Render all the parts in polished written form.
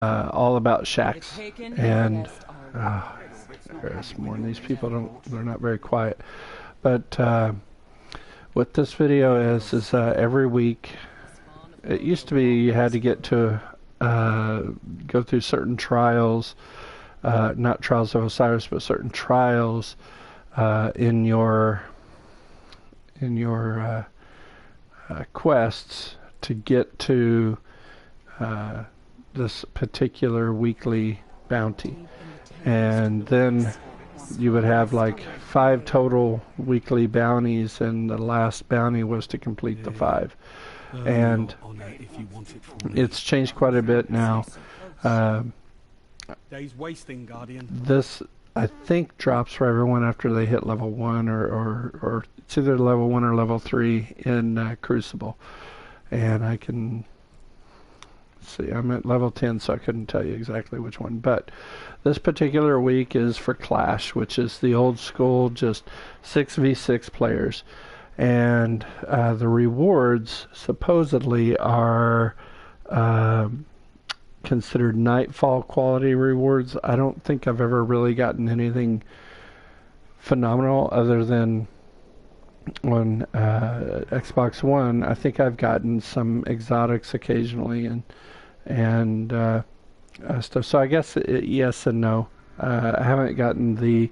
all about Shaxx, and there's more. And these people they're not very quiet. But what this video is every week. It used to be you had to get to go through certain trials, not trials of Osiris, but certain trials in your quests to get to this particular weekly bounty, and then you would have like 5 total weekly bounties, and the last bounty was to complete the 5. And it's changed quite a bit now. This, I think, drops for everyone after they hit level 1, or it's either level 1 or level 3 in Crucible. And I can see, I'm at level 10, so I couldn't tell you exactly which one. But this particular week is for Clash, which is the old school, just 6v6 players. And the rewards supposedly are considered nightfall quality rewards. I don't think I've ever really gotten anything phenomenal other than on Xbox One. I think I've gotten some exotics occasionally and stuff. So I guess yes and no. I haven't gotten the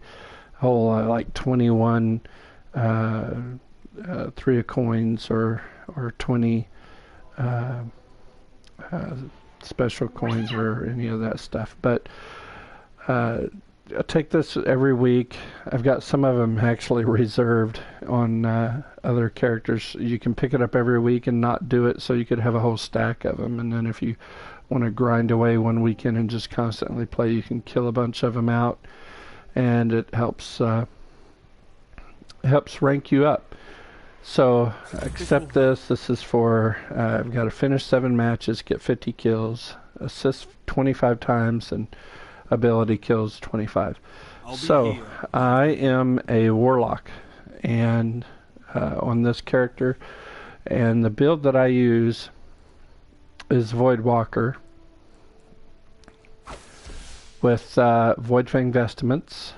whole like 21 3 of coins or 20 special coins or any of that stuff. But I take this every week. I've got some of them actually reserved on other characters. You can pick it up every week and not do it, so you could have a whole stack of them. And then if you want to grind away one weekend and just constantly play, you can kill a bunch of them out, and it helps rank you up. So accept this. This is for I've got to finish 7 matches, get 50 kills, assist 25 times, and ability kills 25. So I am a warlock, and on this character, and the build that I use is Voidwalker with Voidfang vestments,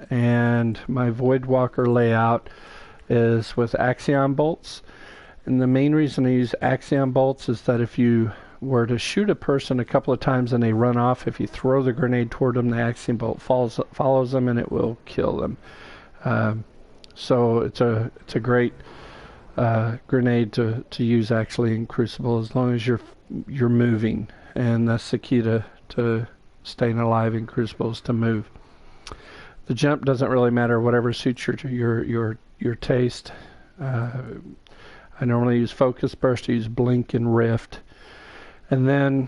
and my Voidwalker layout is with Axion bolts. And the main reason I use Axion bolts is that if you were to shoot a person a couple of times and they run off, if you throw the grenade toward them, the Axion bolt follows them and it will kill them. So it's a great grenade to use actually in Crucible, as long as you're moving, and that's the key to staying alive in Crucible, is to move. The jump doesn't really matter, whatever suits your taste. I normally use Focus Burst, I use Blink and Rift. And then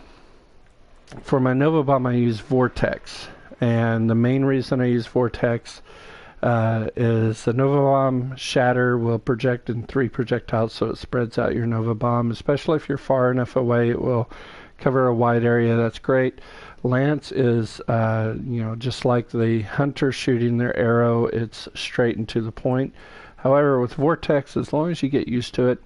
for my Nova Bomb I use Vortex. And the main reason I use Vortex is the Nova Bomb Shatter will project in 3 projectiles, so it spreads out your Nova Bomb. Especially if you're far enough away, it will cover a wide area. That's great. Lance is, just like the hunter shooting their arrow, it's straight and to the point. However, with Vortex, as long as you get used to it,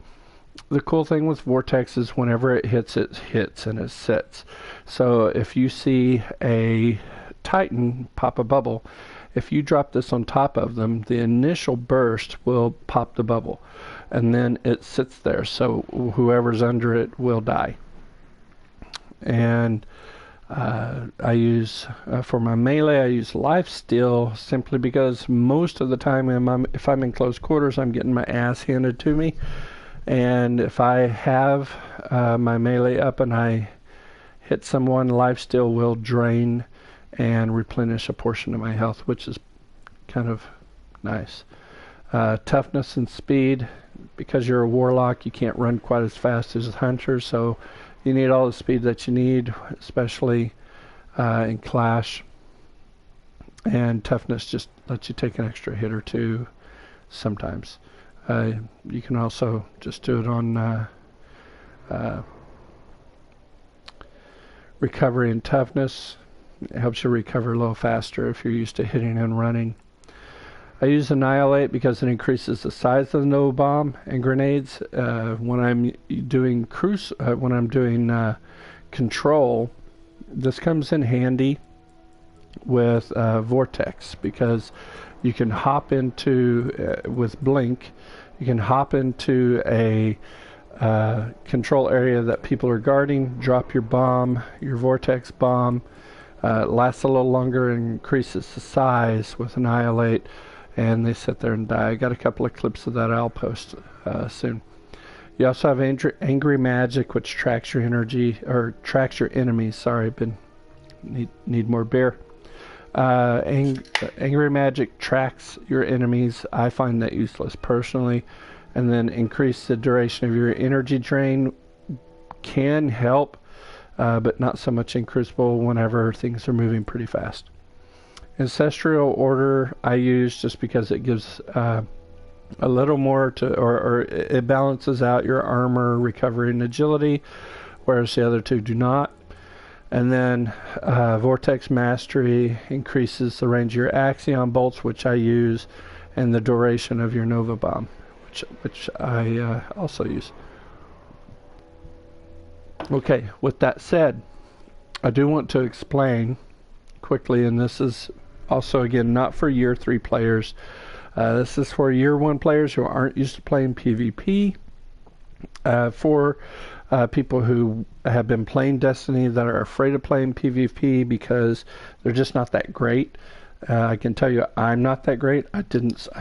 the cool thing with Vortex is whenever it hits and it sits. So if you see a Titan pop a bubble, if you drop this on top of them, the initial burst will pop the bubble, and then it sits there, so whoever's under it will die. And I use for my melee, I use Lifesteal, simply because most of the time if I'm in close quarters, I'm getting my ass handed to me. And if I have my melee up and I hit someone, Lifesteal will drain and replenish a portion of my health, which is kind of nice. Toughness and speed, because you're a warlock, you can't run quite as fast as a hunter, so you need all the speed that you need, especially in Clash. And toughness just lets you take an extra hit or 2 sometimes. You can also just do it on recovery and toughness. It helps you recover a little faster if you're used to hitting and running. I use Annihilate because it increases the size of the Nova Bomb and grenades. When I'm doing Control, This comes in handy with Vortex, because you can hop into, with Blink, you can hop into a control area that people are guarding, drop your bomb, your Vortex bomb, lasts a little longer and increases the size with Annihilate, and they sit there and die. I got a couple of clips of that I'll post soon. You also have Angry Magic, which tracks your energy, or tracks your enemies. Sorry, need more beer. Angry Magic tracks your enemies. I find that useless personally. And then increase the duration of your energy drain can help, but not so much in Crucible whenever things are moving pretty fast. Ancestral Order I use just because it gives a little more to, or it balances out your armor, recovery, and agility, whereas the other two do not. And then Vortex Mastery increases the range of your Axion bolts, which I use, and the duration of your Nova Bomb, which I also use. Okay, with that said, I do want to explain quickly, and this is also, again, not for year 3 players. This is for year 1 players who aren't used to playing PvP, for people who have been playing Destiny that are afraid of playing PvP because they're just not that great. I can tell you I'm not that great. I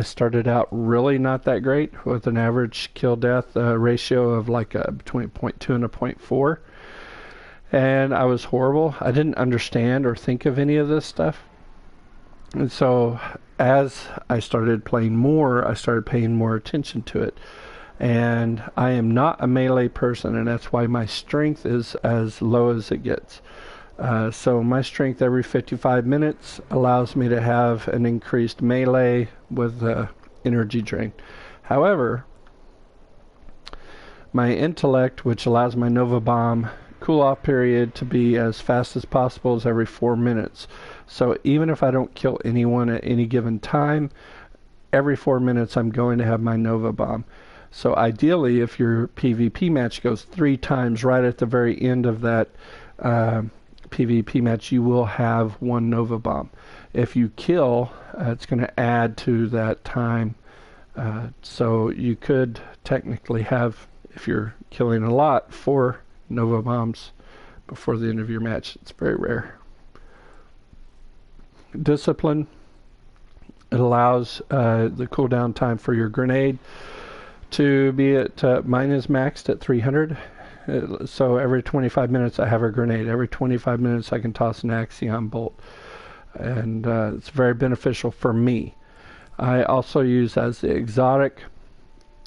started out really not that great, with an average kill-death ratio of like between 0.2 and a 0.4. And I was horrible. I didn't understand or think of any of this stuff. And so as I started playing more, I started paying more attention to it. And I am not a melee person, and that's why my strength is as low as it gets. So my strength every 55 minutes allows me to have an increased melee with energy drain. However, my intellect, which allows my Nova Bomb cool-off period to be as fast as possible, is every 4 minutes. So even if I don't kill anyone at any given time, every 4 minutes I'm going to have my Nova Bomb. So ideally, if your PvP match goes 3 times right at the very end of that PvP match, you will have 1 Nova Bomb. If you kill, it's going to add to that time. So you could technically have, if you're killing a lot, 4 Nova Bombs before the end of your match. It's very rare. Discipline. It allows the cooldown time for your grenade to be at, mine is maxed at 300. So every 25 minutes I have a grenade. Every 25 minutes I can toss an Axion bolt. And it's very beneficial for me. I also use as the exotic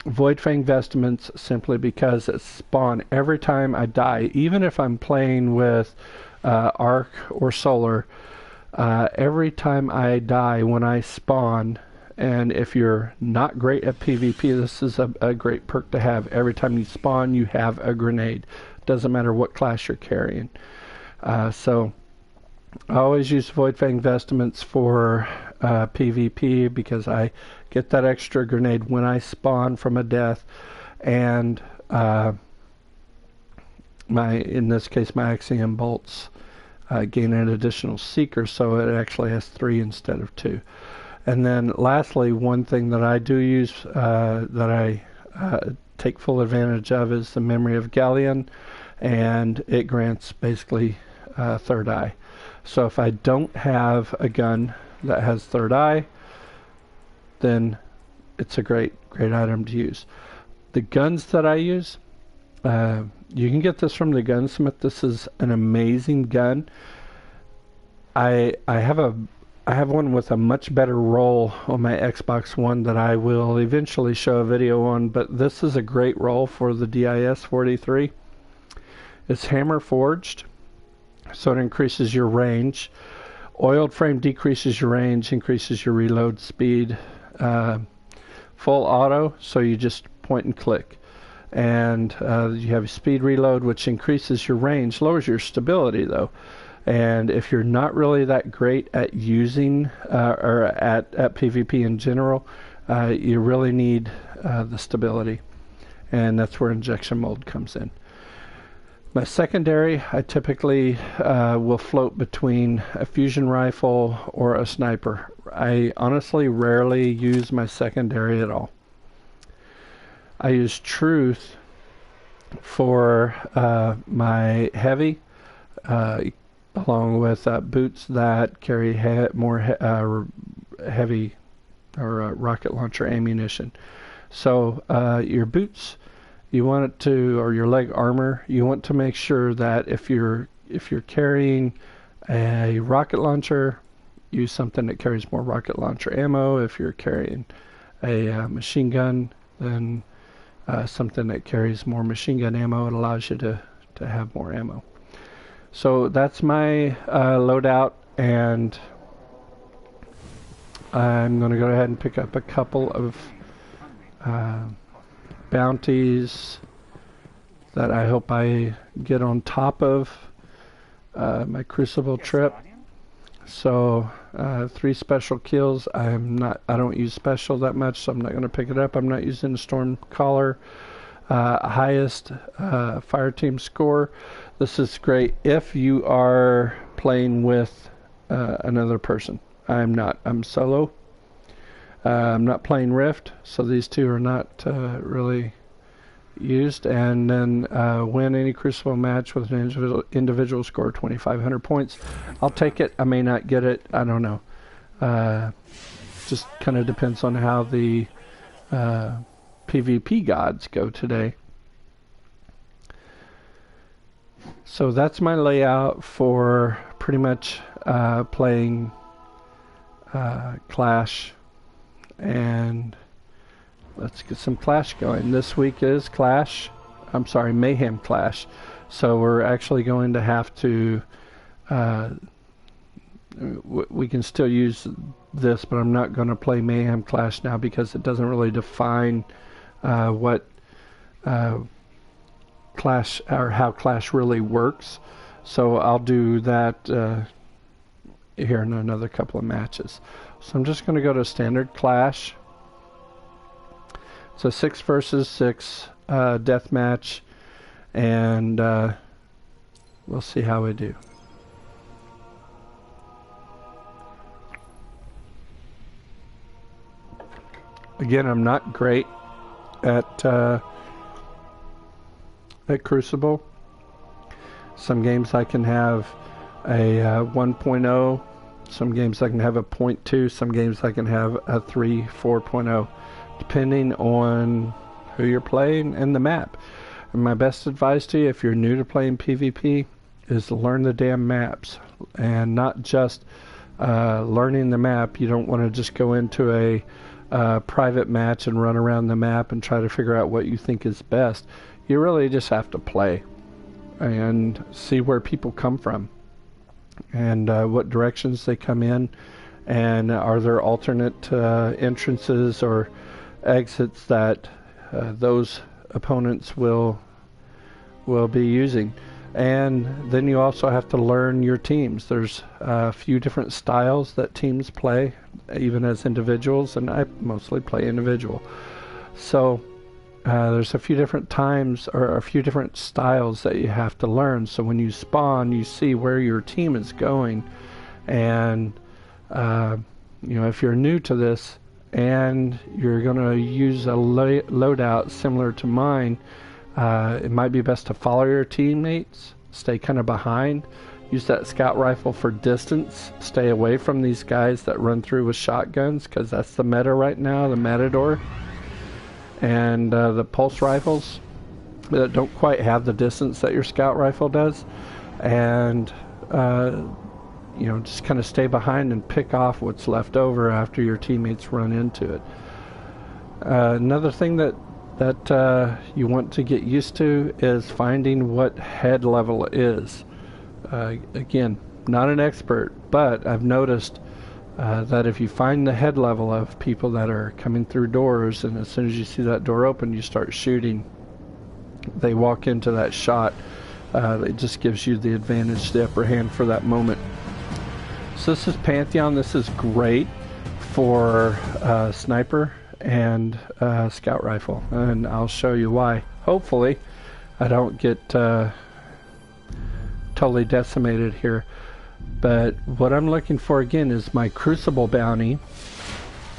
Voidfang Vestments, simply because it spawn every time I die. Even if I'm playing with Arc or Solar, every time I die when I spawn, and if you're not great at PvP, this is a great perk to have. Every time you spawn, you have a grenade. Doesn't matter what class you're carrying. So I always use Voidfang Vestments for PvP, because I get that extra grenade when I spawn from a death, and in this case my Axiom bolts gain an additional seeker, so it actually has 3 instead of 2. And then lastly, one thing that I do use, that I take full advantage of, is the Memory of Galleon, and it grants basically third eye. So if I don't have a gun that has third eye, then it's a great item to use. The guns that I use, you can get this from the gunsmith. This is an amazing gun. I have one with a much better roll on my Xbox One that I will eventually show a video on, but this is a great roll for the DIS 43. It's hammer forged, so it increases your range. Oiled frame decreases your range, increases your reload speed. Full auto, so you just point and click. And you have a speed reload, which increases your range, lowers your stability though. And if you're not really that great at using or at PvP in general, you really need the stability, and that's where injection mold comes in. My secondary, I typically will float between a fusion rifle or a sniper. I honestly rarely use my secondary at all. I use Truth for my heavy, along with boots that carry more heavy or rocket launcher ammunition. So your boots, you want it to, or your leg armor, you want to make sure that if you're carrying a rocket launcher, use something that carries more rocket launcher ammo. If you're carrying a machine gun, then something that carries more machine gun ammo. It allows you to have more ammo. So that's my loadout, and I'm going to go ahead and pick up a couple of bounties that I hope I get on top of my Crucible trip. So 3 special kills. I don't use special that much, so I'm not going to pick it up. I'm not using the Storm Caller. Highest fire team score. This is great if you are playing with another person. I'm not. I'm solo. I'm not playing Rift, so these two are not really used. And then win any Crucible match with an individual score of 2,500 points. I'll take it. I may not get it. I don't know. Just kind of depends on how the PvP gods go today. So that's my layout for pretty much playing Clash. And let's get some Clash going. This week is Mayhem Clash. So we're actually going to have to, we can still use this, but I'm not going to play Mayhem Clash now because it doesn't really define what Clash, or how Clash really works. So I'll do that here in another couple of matches. So I'm just going to go to standard Clash. It's a 6 versus 6 death match, and we'll see how we do. Again, I'm not great at Crucible. Some games I can have a 1.0, some games I can have a 0.2, some games I can have a 3, 4.0, depending on who you're playing and the map. And my best advice to you, if you're new to playing PvP, is to learn the damn maps, and not just learning the map. You don't want to just go into a private match and run around the map and try to figure out what you think is best. You really just have to play and see where people come from and what directions they come in, and are there alternate entrances or exits that those opponents will be using. And then you also have to learn your teams. There's a few different styles that teams play, even as individuals, and I mostly play individual. So there's a few different times, or a few different styles that you have to learn. So when you spawn, you see where your team is going. And if you're new to this and you're going to use a loadout similar to mine, it might be best to follow your teammates, stay kind of behind, use that scout rifle for distance, stay away from these guys that run through with shotguns, because that's the meta right now, the Matador. And the pulse rifles that don't quite have the distance that your scout rifle does. And just kind of stay behind and pick off what's left over after your teammates run into it. Another thing that you want to get used to is finding what head level is. Again, not an expert, but I've noticed that if you find the head level of people that are coming through doors, and as soon as you see that door open, you start shooting, they walk into that shot. It just gives you the advantage, the upper hand for that moment. So this is Pantheon. This is great for sniper and scout rifle, and I'll show you why. Hopefully I don't get totally decimated here. But what I'm looking for again is my Crucible bounty,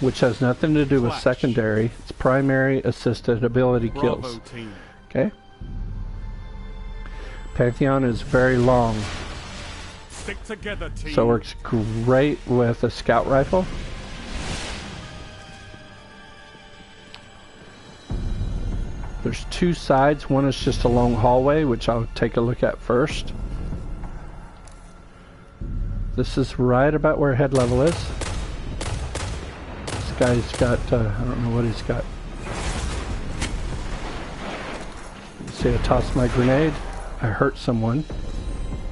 which has nothing to do with secondary. It's primary assisted ability kills. Okay? Pantheon is very long. Stick together, team. So it works great with a scout rifle. There's two sides. One is just a long hallway, which I'll take a look at first. This is right about where head level is. This guy's got, I don't know what he's got. You see, I tossed my grenade. I hurt someone.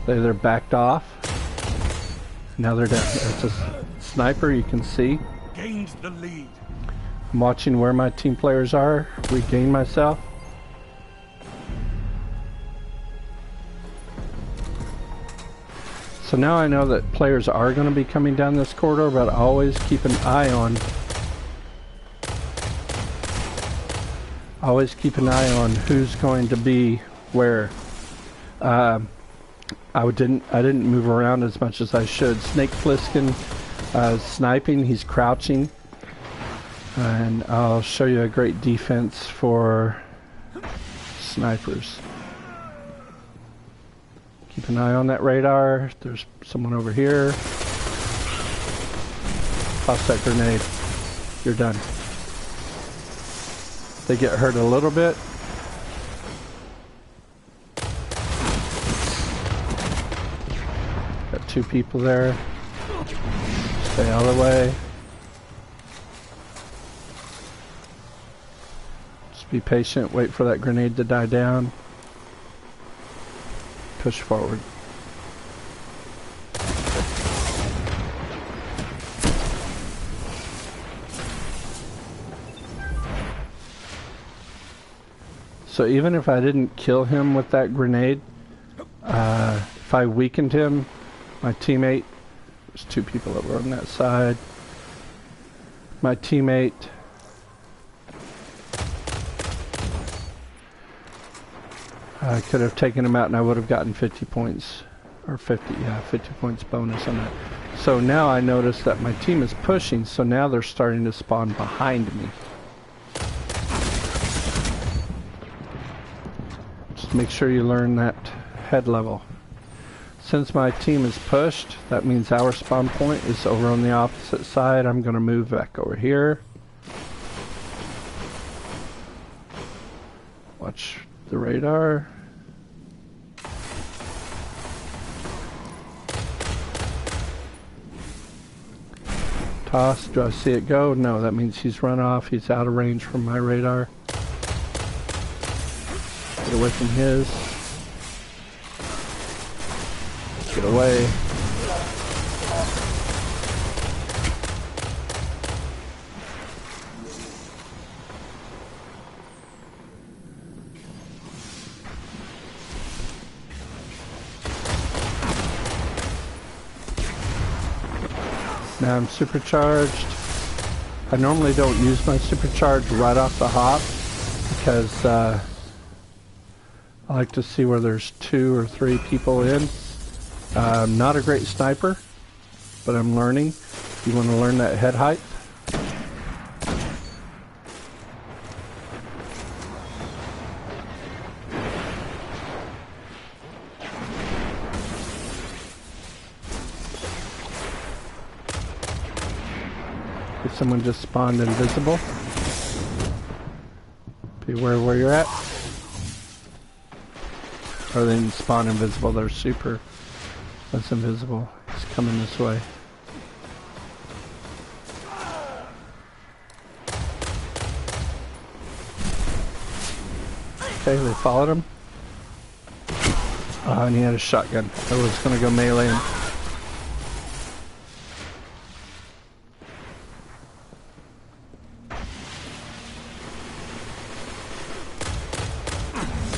They either backed off. Now they're down. It's a sniper, you can see. Gained the lead. I'm watching where my team players are, regain myself. So now I know that players are going to be coming down this corridor, but always keep an eye on. Always keep an eye on who's going to be where. I didn't move around as much as I should. Snake Plissken sniping, he's crouching. And I'll show you a great defense for snipers. Keep an eye on that radar. There's someone over here. Toss that grenade. You're done. They get hurt a little bit. Got two people there. Stay out of the way. Just be patient, wait for that grenade to die down. Push forward. So even if I didn't kill him with that grenade, if I weakened him, my teammate, there's two people that were on that side, my teammate I could have taken him out and I would have gotten 50 points, or 50 points bonus on that. So now I notice that my team is pushing, so now they're starting to spawn behind me. Just make sure you learn that head level. Since my team is pushed, that means our spawn point is over on the opposite side. I'm going to move back over here. Watch the radar. Toss. Do I see it go? No, that means he's run off. He's out of range from my radar. Get away from his. Get away. Now I'm supercharged. I normally don't use my supercharge right off the hop because I like to see where there's 2 or 3 people in. I'm not a great sniper, but I'm learning. You want to learn that head height? If someone just spawned invisible, beware where you're at. Or they didn't spawn invisible, they're super. That's invisible. It's coming this way. Okay, they followed him. And he had a shotgun. I was gonna go melee him.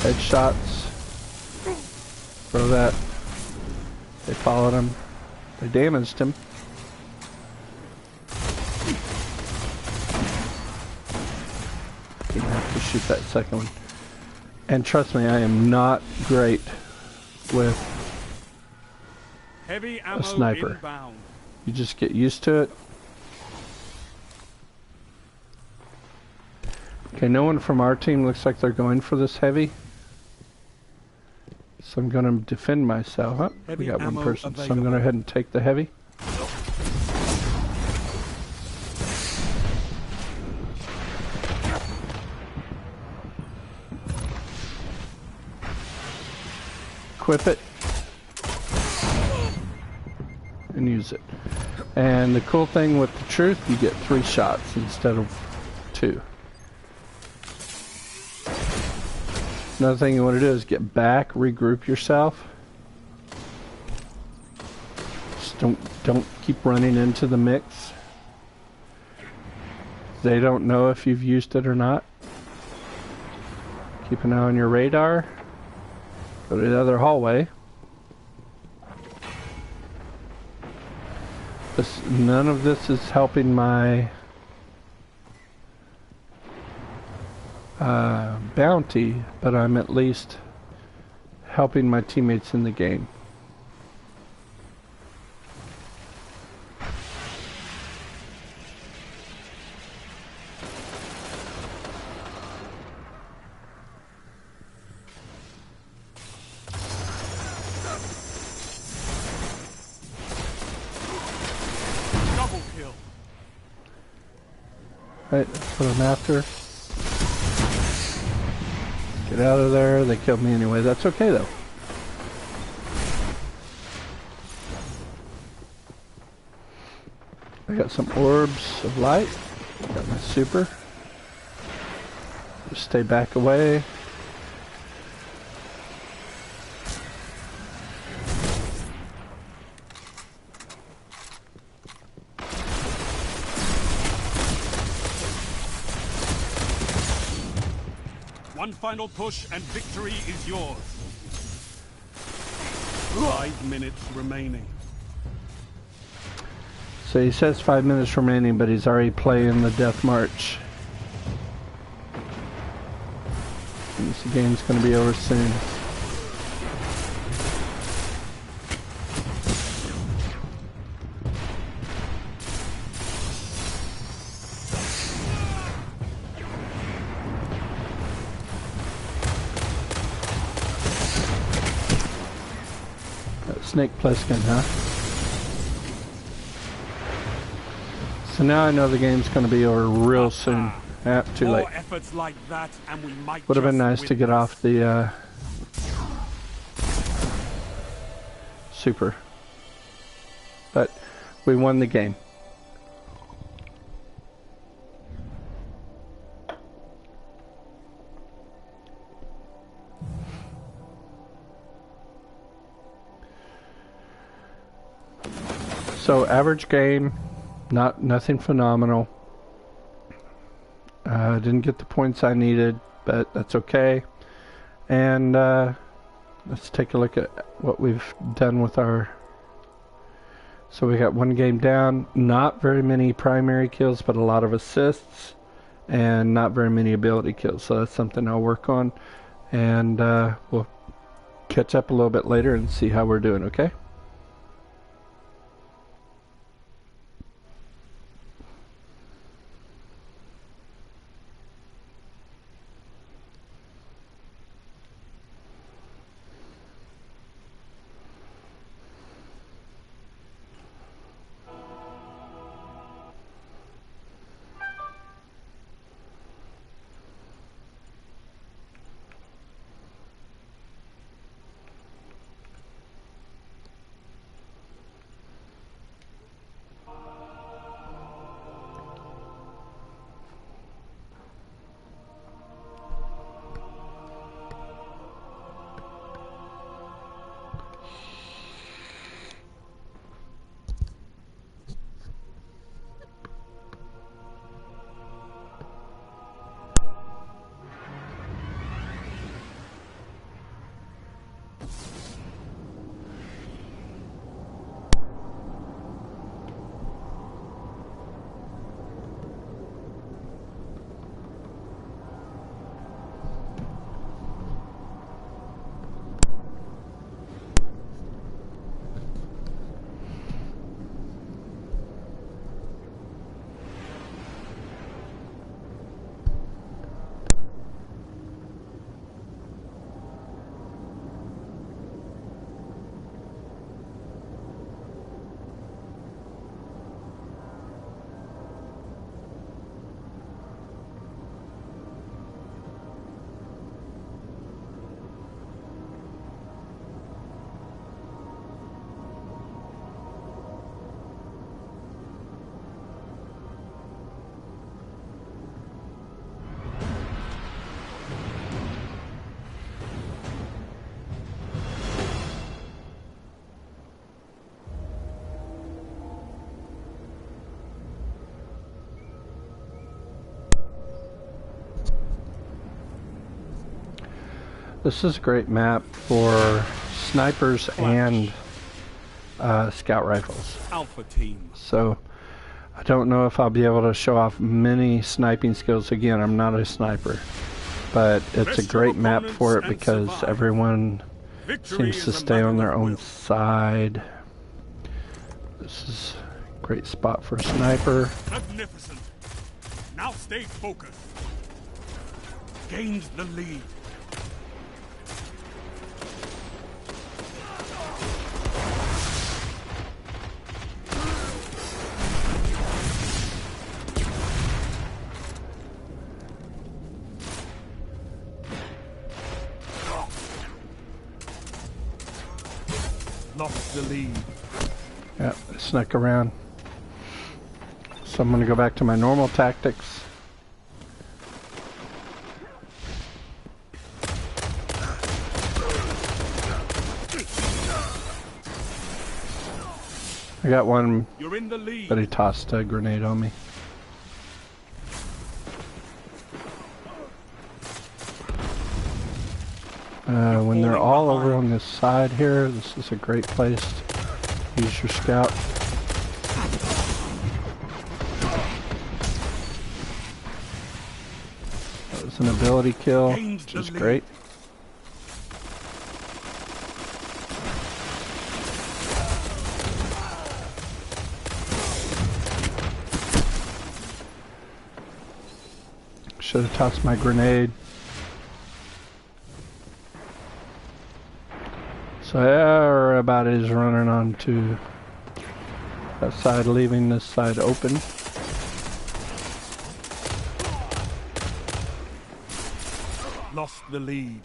Headshots. Throw that. They followed him. They damaged him. You're gonna have to shoot that second one. And trust me, I am not great with Heavy a ammo sniper. inbound. You just get used to it. Okay, no one from our team looks like they're going for this heavy. So I'm going to defend myself. Oh, we Heavy got one ammo person, so I'm available. going to go ahead and take the heavy. Equip it. And use it. And the cool thing with the truth, you get 3 shots instead of 2. Another thing you want to do is get back, regroup yourself. Just don't keep running into the mix. They don't know if you've used it or not. Keep an eye on your radar. Go to the other hallway. None of this is helping my bounty, but I'm at least helping my teammates in the game. Double kill. Right, that's what I'm after. Get out of there. They killed me anyway. That's okay though. I got some orbs of light. Got my super. Just stay back away. One final push and victory is yours. 5 minutes remaining. So he says 5 minutes remaining, but he's already playing the death march. This game's going to be over soon. Snake Plissken, huh? So now I know the game's going to be over real soon. Ah, too late. More efforts like that, and we might Would have been just nice to win get this. off the super. But we won the game. So average game, nothing phenomenal. Didn't get the points I needed, but that's okay. And let's take a look at what we've done with our... So we got 1 game down, not very many primary kills, but a lot of assists, and not very many ability kills. So that's something I'll work on, and we'll catch up a little bit later and see how we're doing, okay? This is a great map for snipers and scout rifles. Alpha team. So I don't know if I'll be able to show off many sniping skills again. I'm not a sniper, but it's a great map for it because everyone seems to stay on their own side. This is a great spot for a sniper. Magnificent. Now stay focused. Gains the lead. Lost the lead. Yep, I snuck around. So I'm going to go back to my normal tactics. I got one, You're in the lead. but he tossed a grenade on me. When they're all over on this side here, this is a great place to use your scout. That was an ability kill, which is great. Should have tossed my grenade. So everybody's running on to that side, leaving this side open. Lost the lead.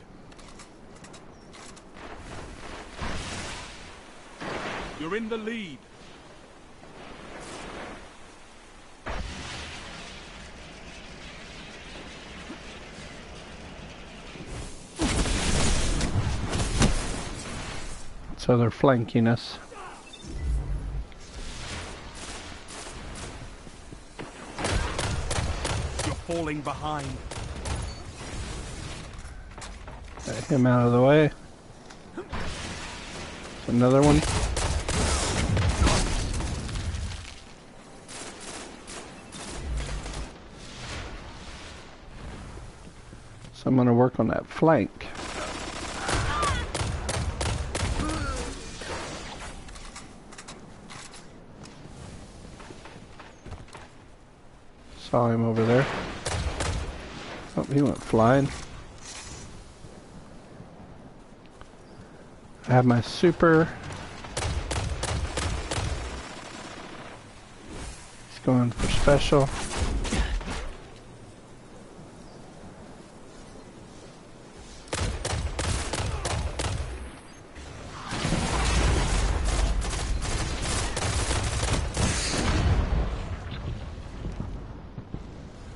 You're in the lead. So they're flanking us. You're falling behind. Get him out of the way. Another one. So I'm going to work on that flank. Saw him over there. Oh, he went flying. I have my super. He's going for special.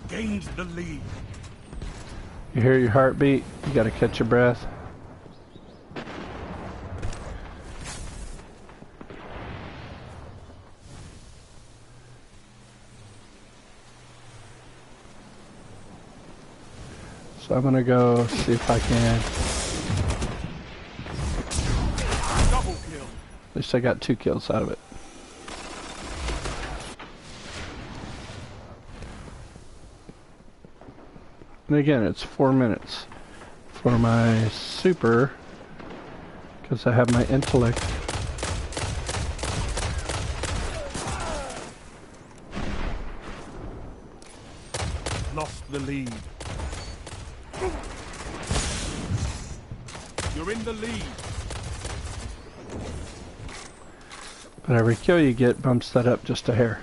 Gains the lead. You hear your heartbeat, you gotta catch your breath. So I'm gonna go see if I can. Double kill. At least I got 2 kills out of it. And again, it's 4 minutes for my super, because I have my intellect. Lost the lead. You're in the lead. But every kill you get bumps that up just a hair.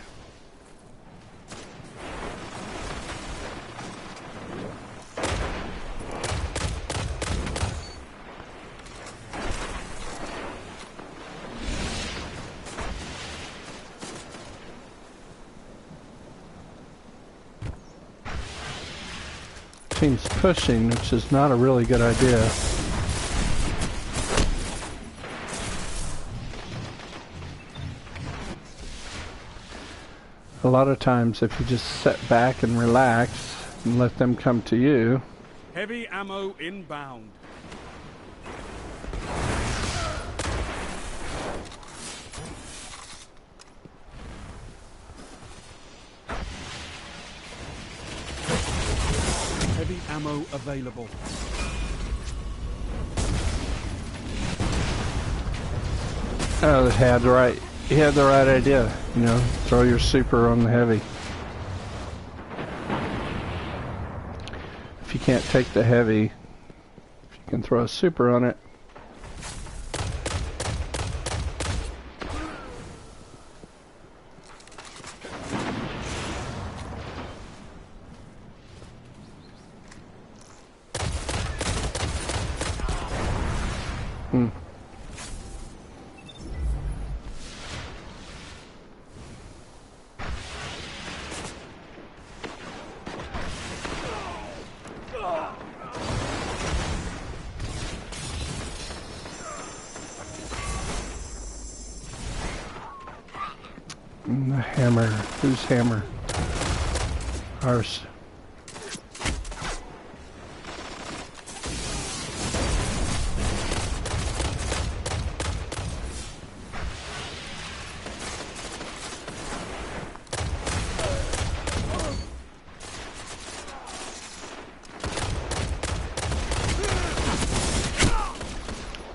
Team's pushing, which is not a really good idea. A lot of times if you just sit back and relax and let them come to you. Heavy ammo inbound. ammo available. Oh, he had the right idea. You know, throw your super on the heavy. If you can't take the heavy, if you can throw a super on it. And the hammer. Whose hammer? Ours.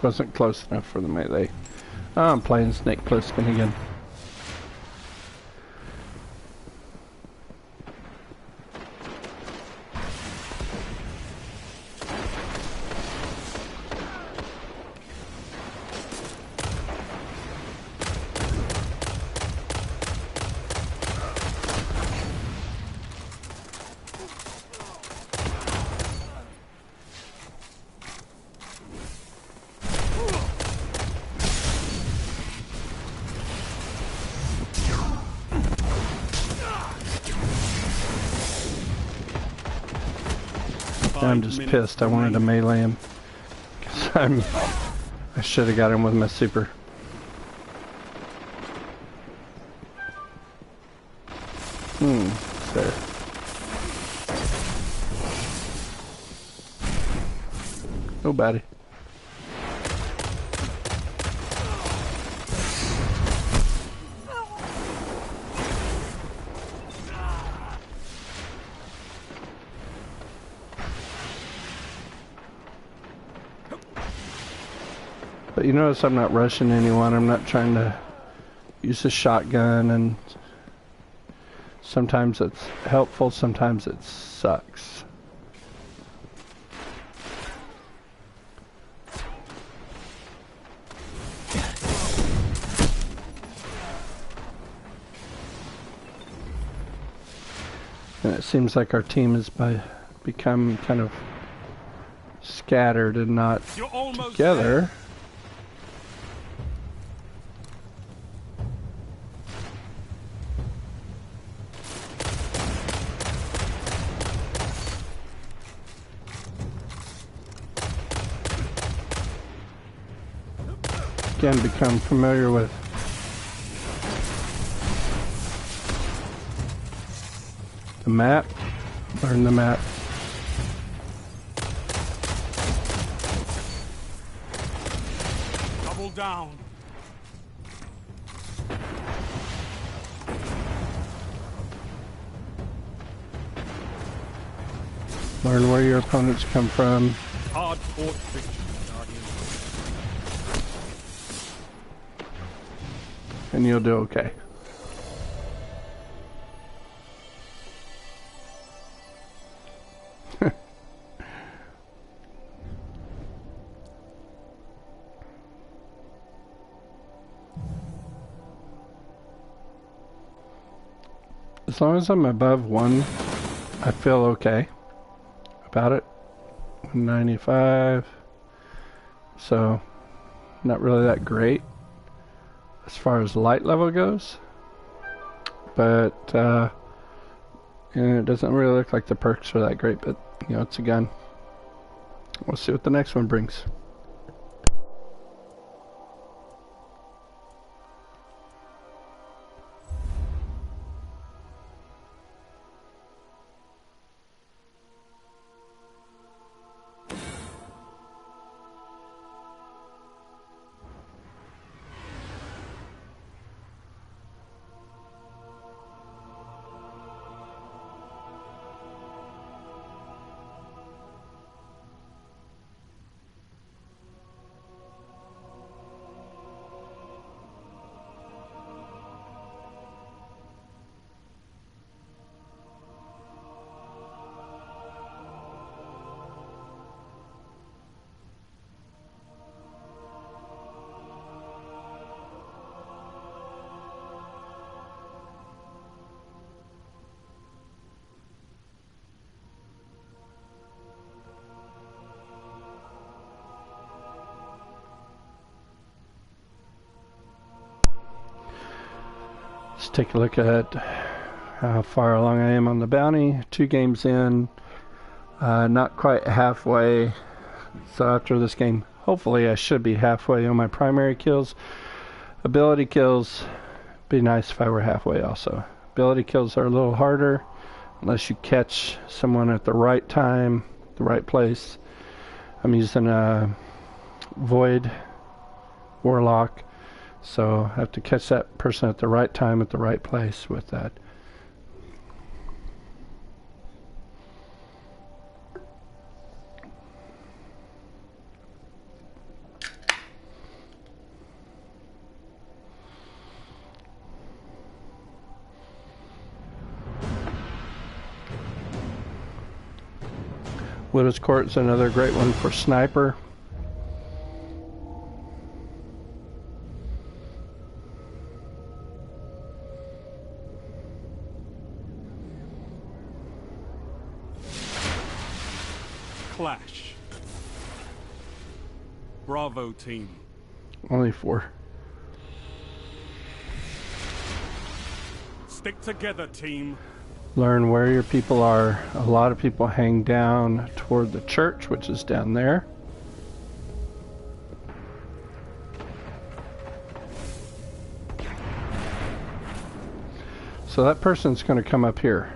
Wasn't close enough for the melee. Oh, I'm playing Snake Plissken again. I'm just pissed. I wanted to melee him. Because I should have got him with my super. There. Nobody. But you notice I'm not rushing anyone. I'm not trying to use a shotgun, and sometimes it's helpful, sometimes it sucks. And it seems like our team has become kind of scattered and not together. There. Again, become familiar with the map, learn the map. Double down. Learn where your opponents come from. Hard fought victory, Guardian. And you'll do okay. As long as I'm above 1, I feel okay about it. 195. So, not really that great as far as light level goes, but it doesn't really look like the perks are that great, but you know, it's a gun. We'll see what the next one brings. Let's take a look at how far along I am on the bounty. 2 games in, not quite halfway. So after this game, hopefully I should be halfway on my primary kills. Ability kills, be nice if I were halfway also. Ability kills are a little harder unless you catch someone at the right time, the right place. I'm using a Void Warlock, so I have to catch that person at the right time at the right place with that. Widow's Court is another great one for sniper. Clash. Bravo team. Only 4. Stick together, team. Learn where your people are. A lot of people hang down toward the church, which is down there. So that person's going to come up here.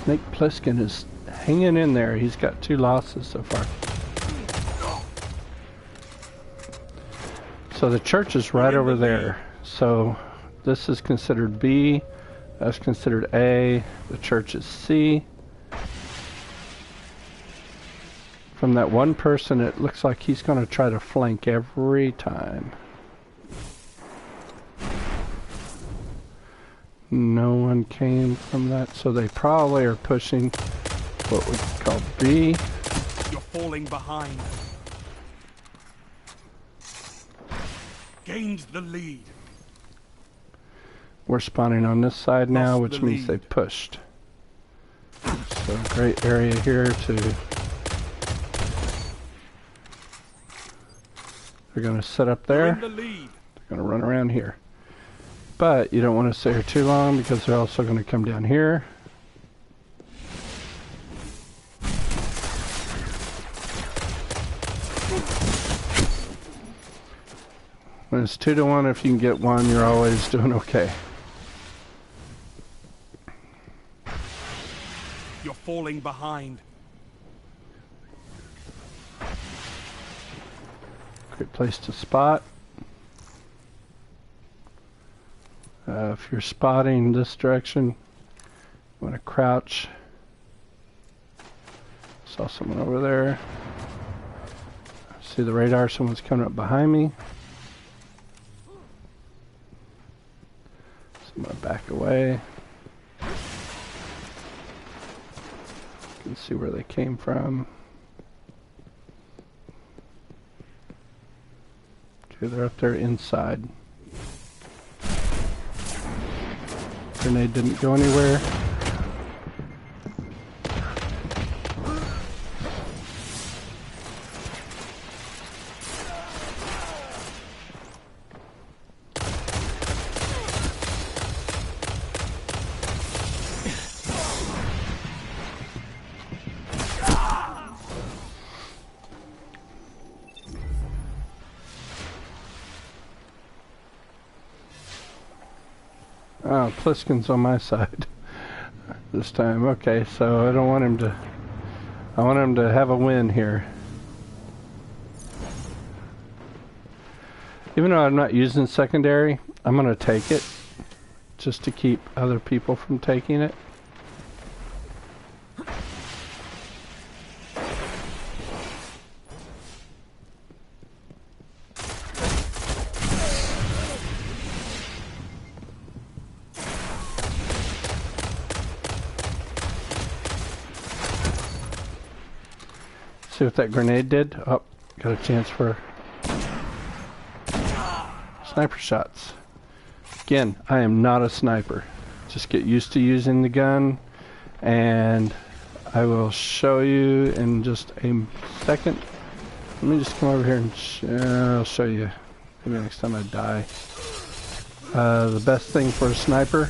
Snake Plissken is hanging in there. He's got 2 losses so far. So the church is right over there. So this is considered B. That's considered A. The church is C. From that one person, it looks like he's going to try to flank every time. No one came from that, so they probably are pushing what we call B. You're falling behind. Gained the lead. We're spawning on this side now, Lost which the means lead. they pushed. So great area here to... They're going to set up You're there. in the lead. They're going to run around here. But you don't want to stay here too long because they're also going to come down here. When it's 2 to 1, if you can get 1, you're always doing okay. You're falling behind. Great place to spot. If you're spotting this direction, you want to crouch. Saw someone over there. See the radar, someone's coming up behind me. So I'm going to back away. You can see where they came from. Okay, they're up there inside. Grenade didn't go anywhere. Oh, Plisken's on my side this time. Okay, so I don't want him to... I want him to have a win here. Even though I'm not using secondary, I'm going to take it just to keep other people from taking it. See what that grenade did? Oh, got a chance for sniper shots. Again, I am not a sniper. Just get used to using the gun, and I will show you in just a second. Let me just come over here and I'll show you. Maybe next time I die. The best thing for a sniper.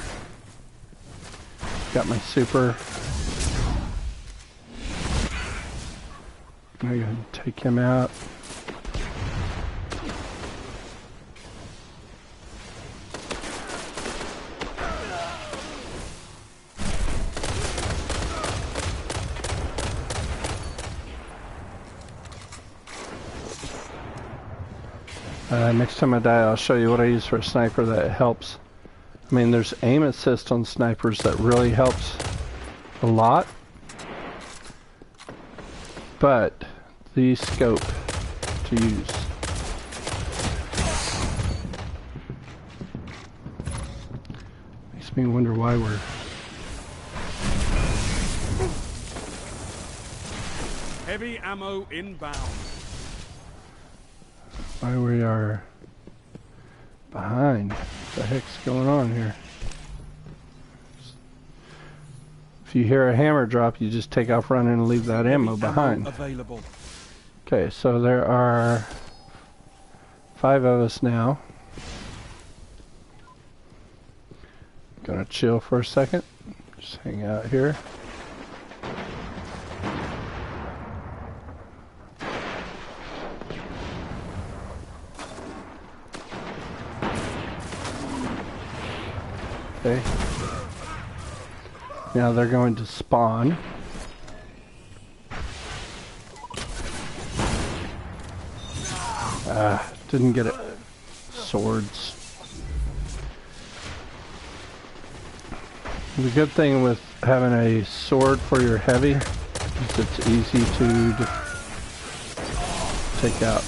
Got my super. I'm gonna go ahead and take him out. Next time I die, I'll show you what I use for a sniper that helps. I mean, there's aim assist on snipers that really helps a lot. But the scope to use. Makes me wonder why we're... Heavy ammo inbound. Why we are behind. What the heck's going on here? If you hear a hammer drop, you just take off running and leave that ammo behind. Available. Okay, so there are 5 of us now. Gonna chill for a second. Just hang out here. Okay. Now they're going to spawn. Didn't get it. Swords. The good thing with having a sword for your heavy is it's easy to take out.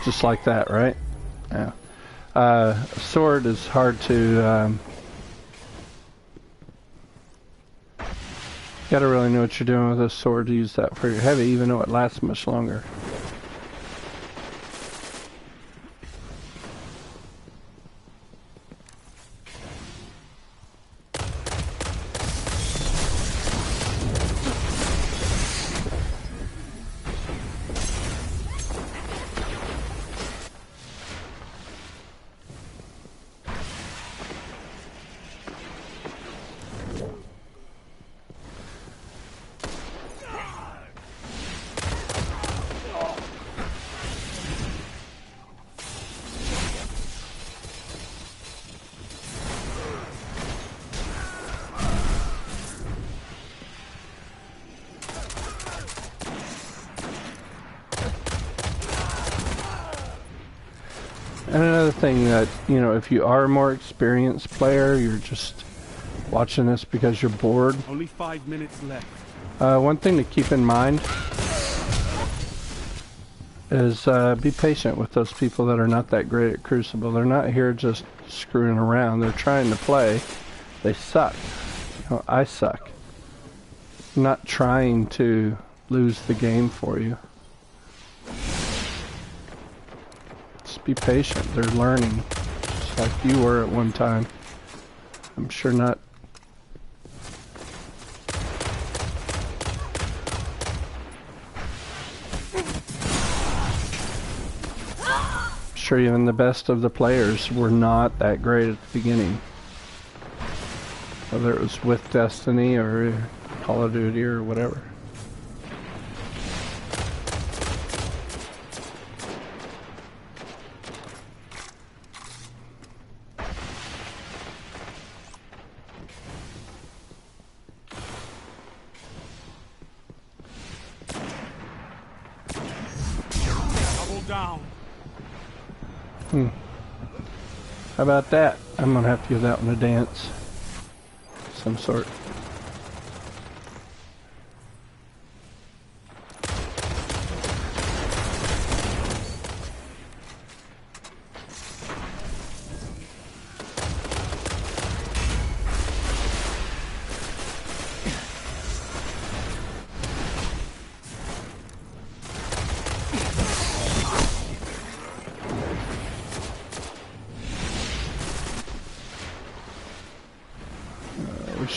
Just like that, right? Yeah. A sword is hard to, you gotta really know what you're doing with a sword to use that for your heavy, even though it lasts much longer. And another thing that, you know, if you are a more experienced player, you're just watching this because you're bored. Only 5 minutes left. One thing to keep in mind is be patient with those people that are not that great at Crucible. They're not here just screwing around. They're trying to play. They suck. You know, I suck. I'm not trying to lose the game for you. Just be patient. They're learning. Just like you were at one time. I'm sure not. I'm sure even the best of the players were not that great at the beginning. Whether it was with Destiny or Call of Duty or whatever. Down. How about that? I'm gonna have to give that one a dance. Some sort.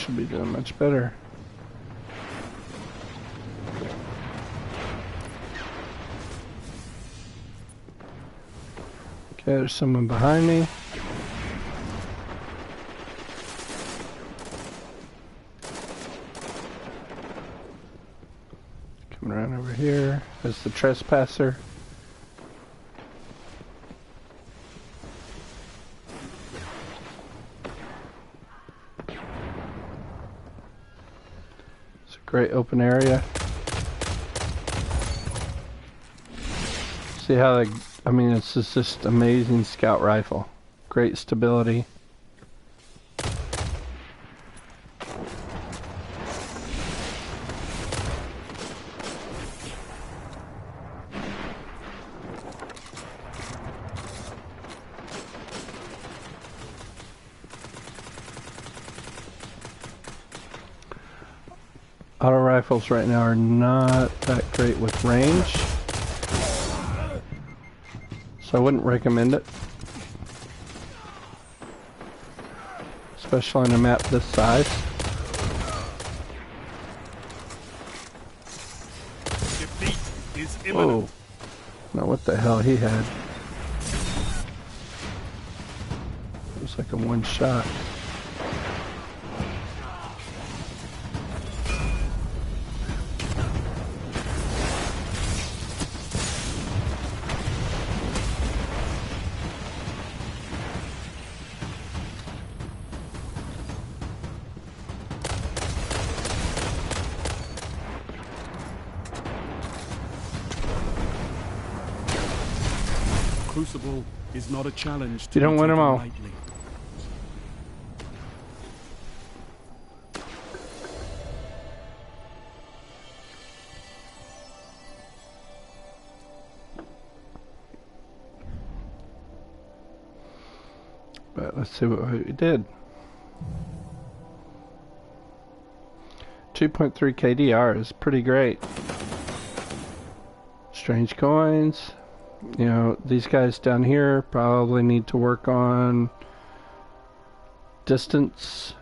should be doing much better. Okay, there's someone behind me. Coming around over here. There's the trespasser. It's a great open area. See how they, I mean, it's just amazing scout rifle. Great stability. Auto rifles right now are not that great with range, so I wouldn't recommend it, especially on a map this size. Defeat is imminent. Whoa! Now what the hell he had? It was like a one shot. Crucible is not a challenge to You don't be win 'em taken all. lightly. But let's see what we did. 2.3 KDR is pretty great. Strange coins. You know, these guys down here probably need to work on distance.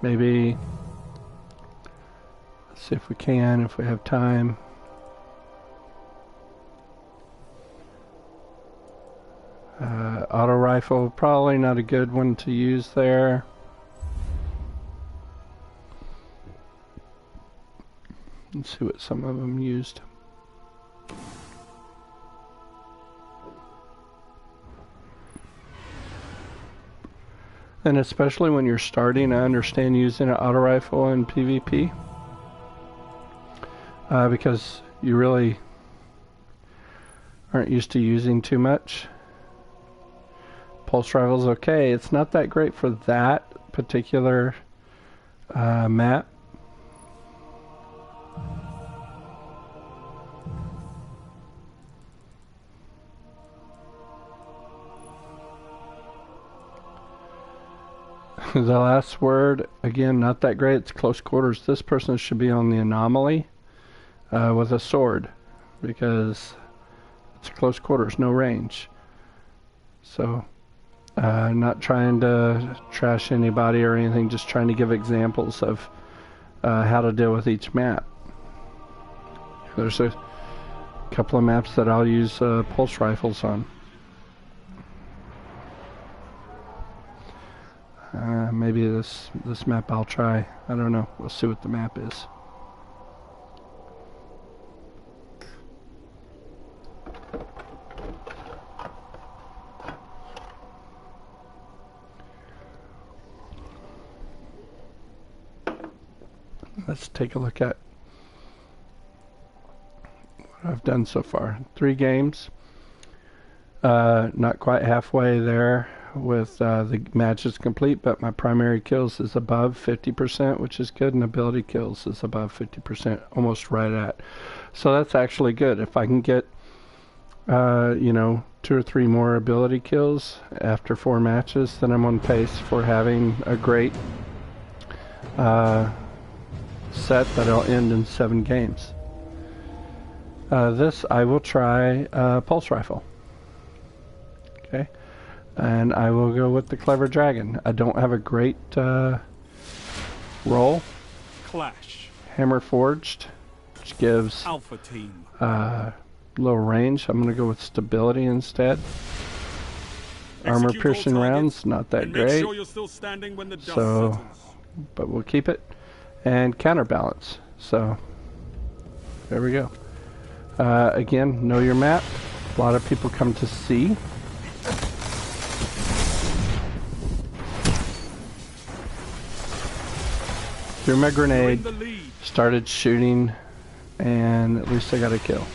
Maybe, let's see if we can, if we have time. Auto rifle, probably not a good one to use there. Let's see what some of them used. And especially when you're starting, I understand using an auto rifle in PvP. Because you really aren't used to using too much. Pulse rifle's okay. It's not that great for that particular map. The last word, again, not that great. It's close quarters. This person should be on the anomaly with a sword, because it's close quarters, no range. So, not trying to trash anybody or anything, just trying to give examples of how to deal with each map. There's a couple of maps that I'll use pulse rifles on. Maybe this map I'll try. I don't know. We'll see what the map is. Let's take a look at what I've done so far. 3 games. Not quite halfway there with the matches complete, but my primary kills is above 50%, which is good, and ability kills is above 50%, almost right at. So that's actually good. If I can get, you know, 2 or 3 more ability kills after 4 matches, then I'm on pace for having a great set that'll end in 7 games. This I will try pulse rifle. Okay. And I will go with the Clever Dragon. I don't have a great roll. Clash. Hammer Forged, which gives Alpha team. low range. I'm going to go with Stability instead. Armor Execute piercing all rounds, not that and make great. sure you're still standing when the dust So, settles. but we'll keep it. And Counterbalance. So, there we go. Again, know your map. A lot of people come to C. Threw my You're in grenade, the lead. started shooting, and at least I got a kill.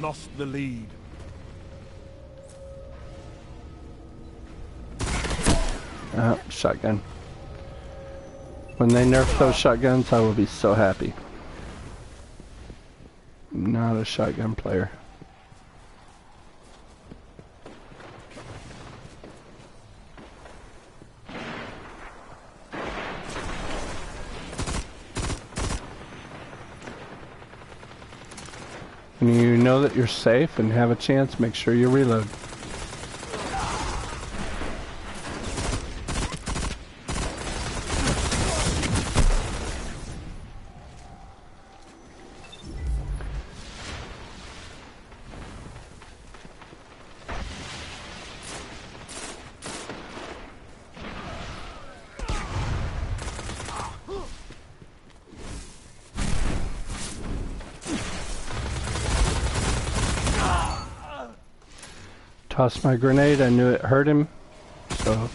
Lost the lead. Shotgun. When they nerf those shotguns, I will be so happy. I'm not a shotgun player. When you know that you're safe and have a chance, make sure you reload. Tossed my grenade, I knew it hurt him, so...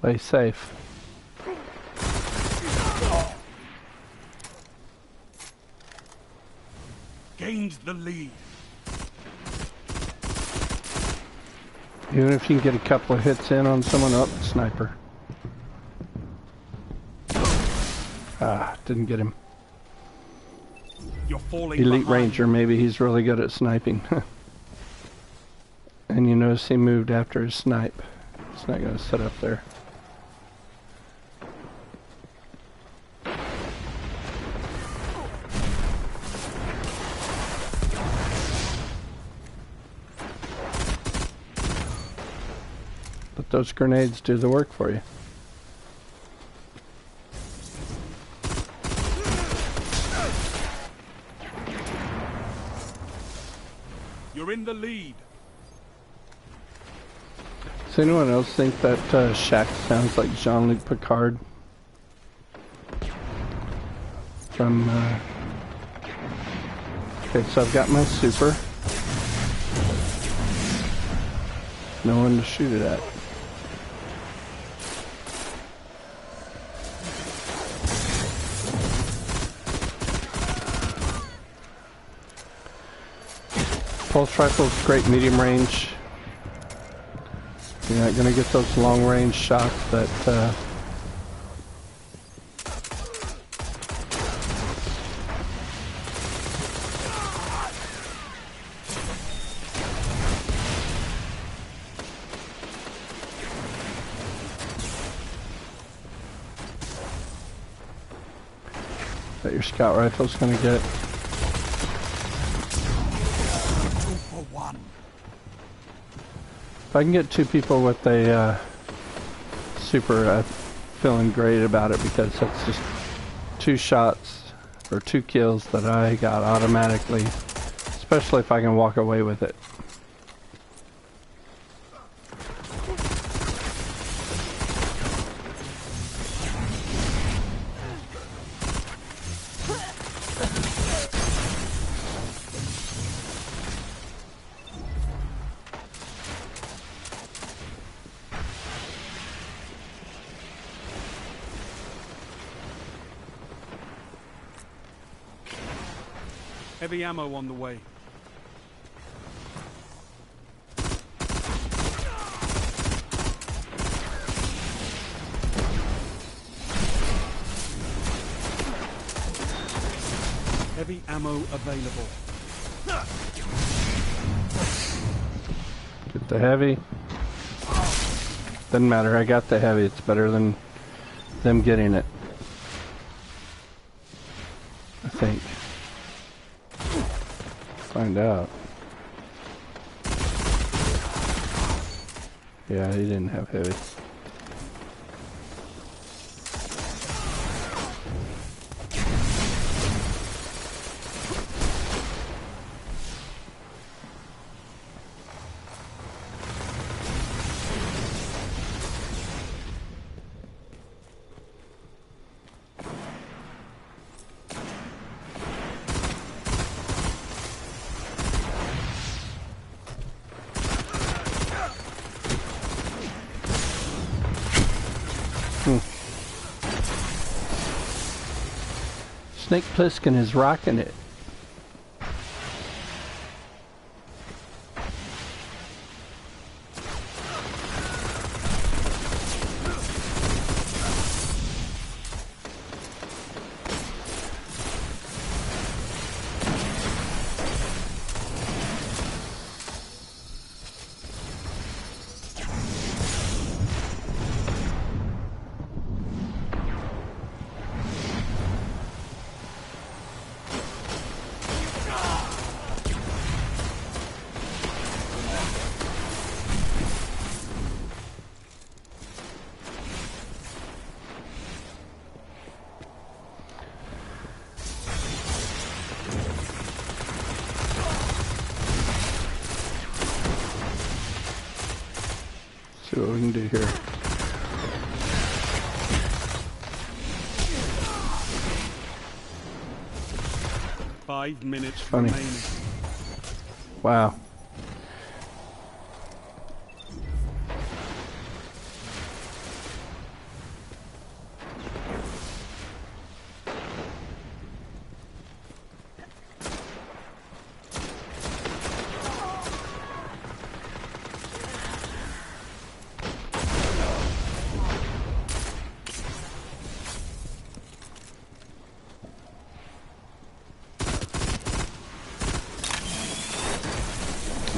Play safe. Gained the lead. Even if you can get a couple of hits in on someone, oh, sniper. Ah, didn't get him. You're falling Elite behind. Ranger, maybe he's really good at sniping. And you notice he moved after his snipe. It's not going to sit up there. But those grenades do the work for you. You're in the lead. Does anyone else think that Shaxx sounds like Jean-Luc Picard? From, Okay, so I've got my super. No one to shoot it at. Pulse rifle's great medium range. You're not gonna get those long range shots that that your scout rifle's gonna get. If I can get two people with a super, I'm feeling great about it because that's just two shots or two kills that I got automatically, especially if I can walk away with it. Heavy ammo on the way. Heavy ammo available. Get the heavy. Doesn't matter, I got the heavy. It's better than them getting it, I think. Find out. Yeah, he didn't have heavy. Snake Plissken is rocking it. See what we can do here. Five minutes Funny. remaining. Wow.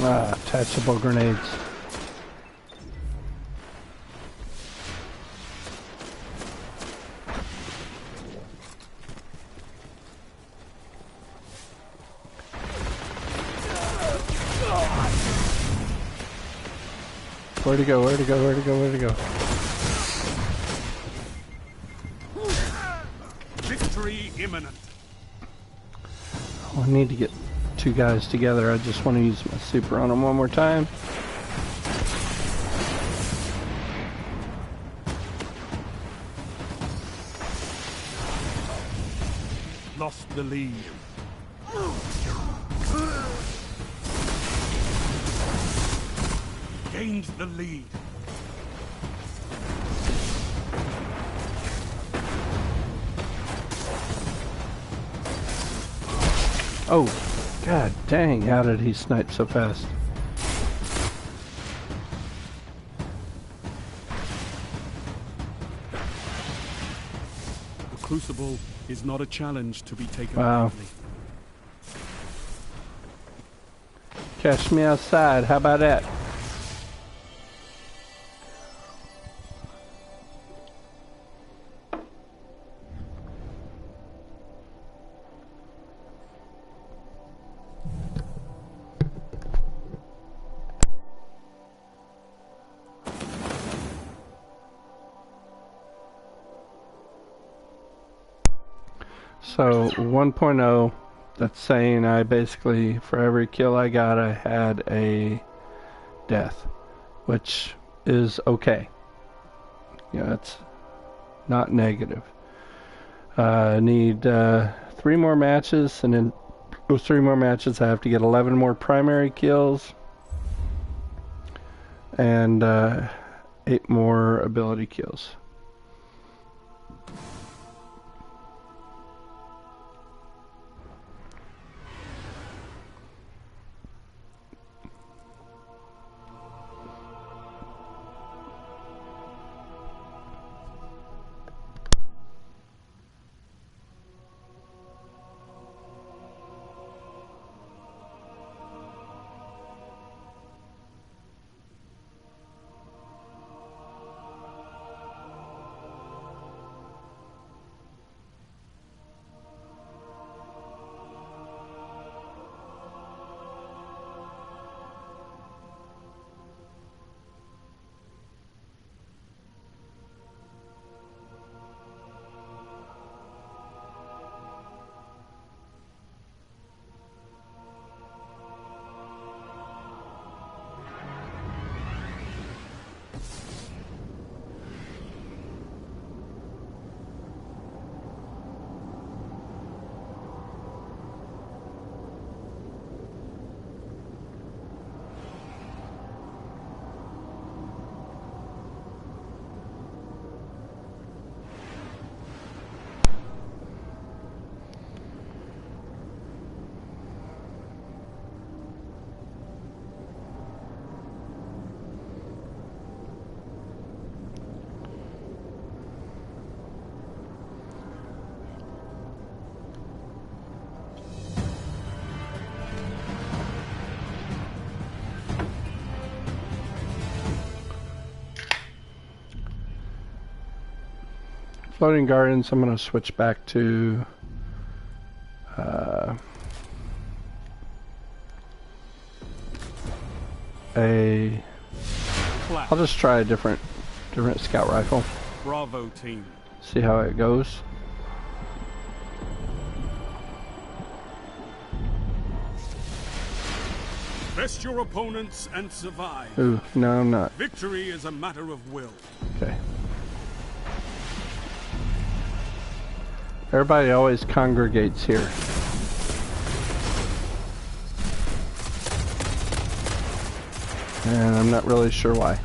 Ah, attachable grenades. Where'd he go? Where'd he go? Where'd he go? Where'd he go? Victory imminent. Oh, I need to get two guys together. I just want to use my super on them one more time. Lost the lead. Gained the lead. Oh, god dang, how did he snipe so fast? The Crucible is not a challenge to be taken Wow. lightly. Catch me outside, how about that? So 1.0, that's saying I basically, for every kill I got, I had a death, which is okay. Yeah, it's not negative. I need 3 more matches, and in those 3 more matches I have to get 11 more primary kills and 8 more ability kills. Floating Gardens, I'm going to switch back to Clap. I'll just try a different scout rifle. Bravo team. See how it goes. Best your opponents and survive. Ooh, no, I'm not. Victory is a matter of will. Okay. Everybody always congregates here. And I'm not really sure why.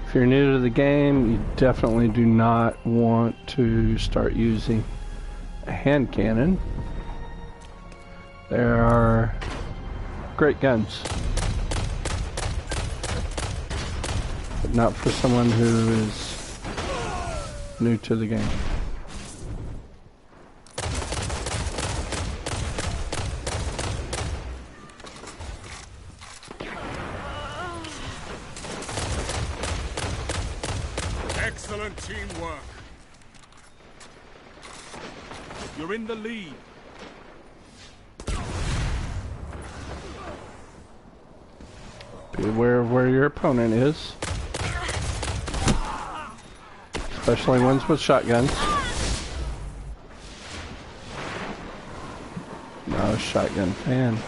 If you're new to the game, you definitely do not want to start using a hand cannon. There are great guns, but not for someone who is new to the game. Excellent teamwork. You're in the lead. Be aware of where your opponent is, especially ones with shotguns. Not a shotgun fan.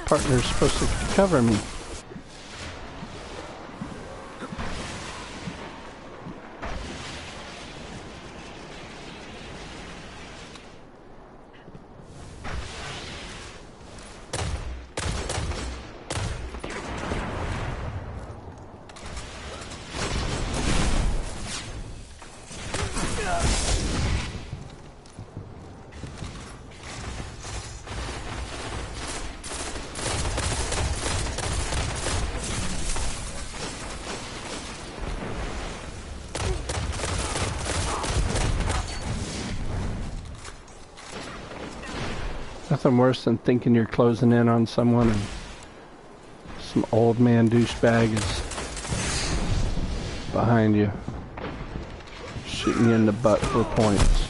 Partner's supposed to cover me. Nothing worse than thinking you're closing in on someone and some old man douchebag is behind you, shooting you in the butt for points.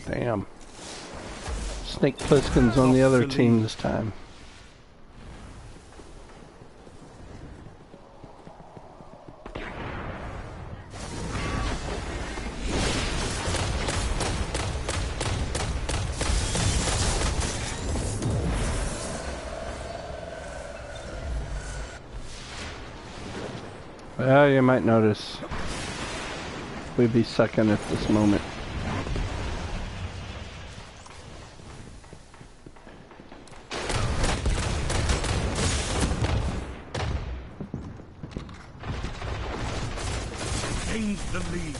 Damn. Snake Plissken's on the other team this time. Well, you might notice we'd be second at this moment. Gains the lead.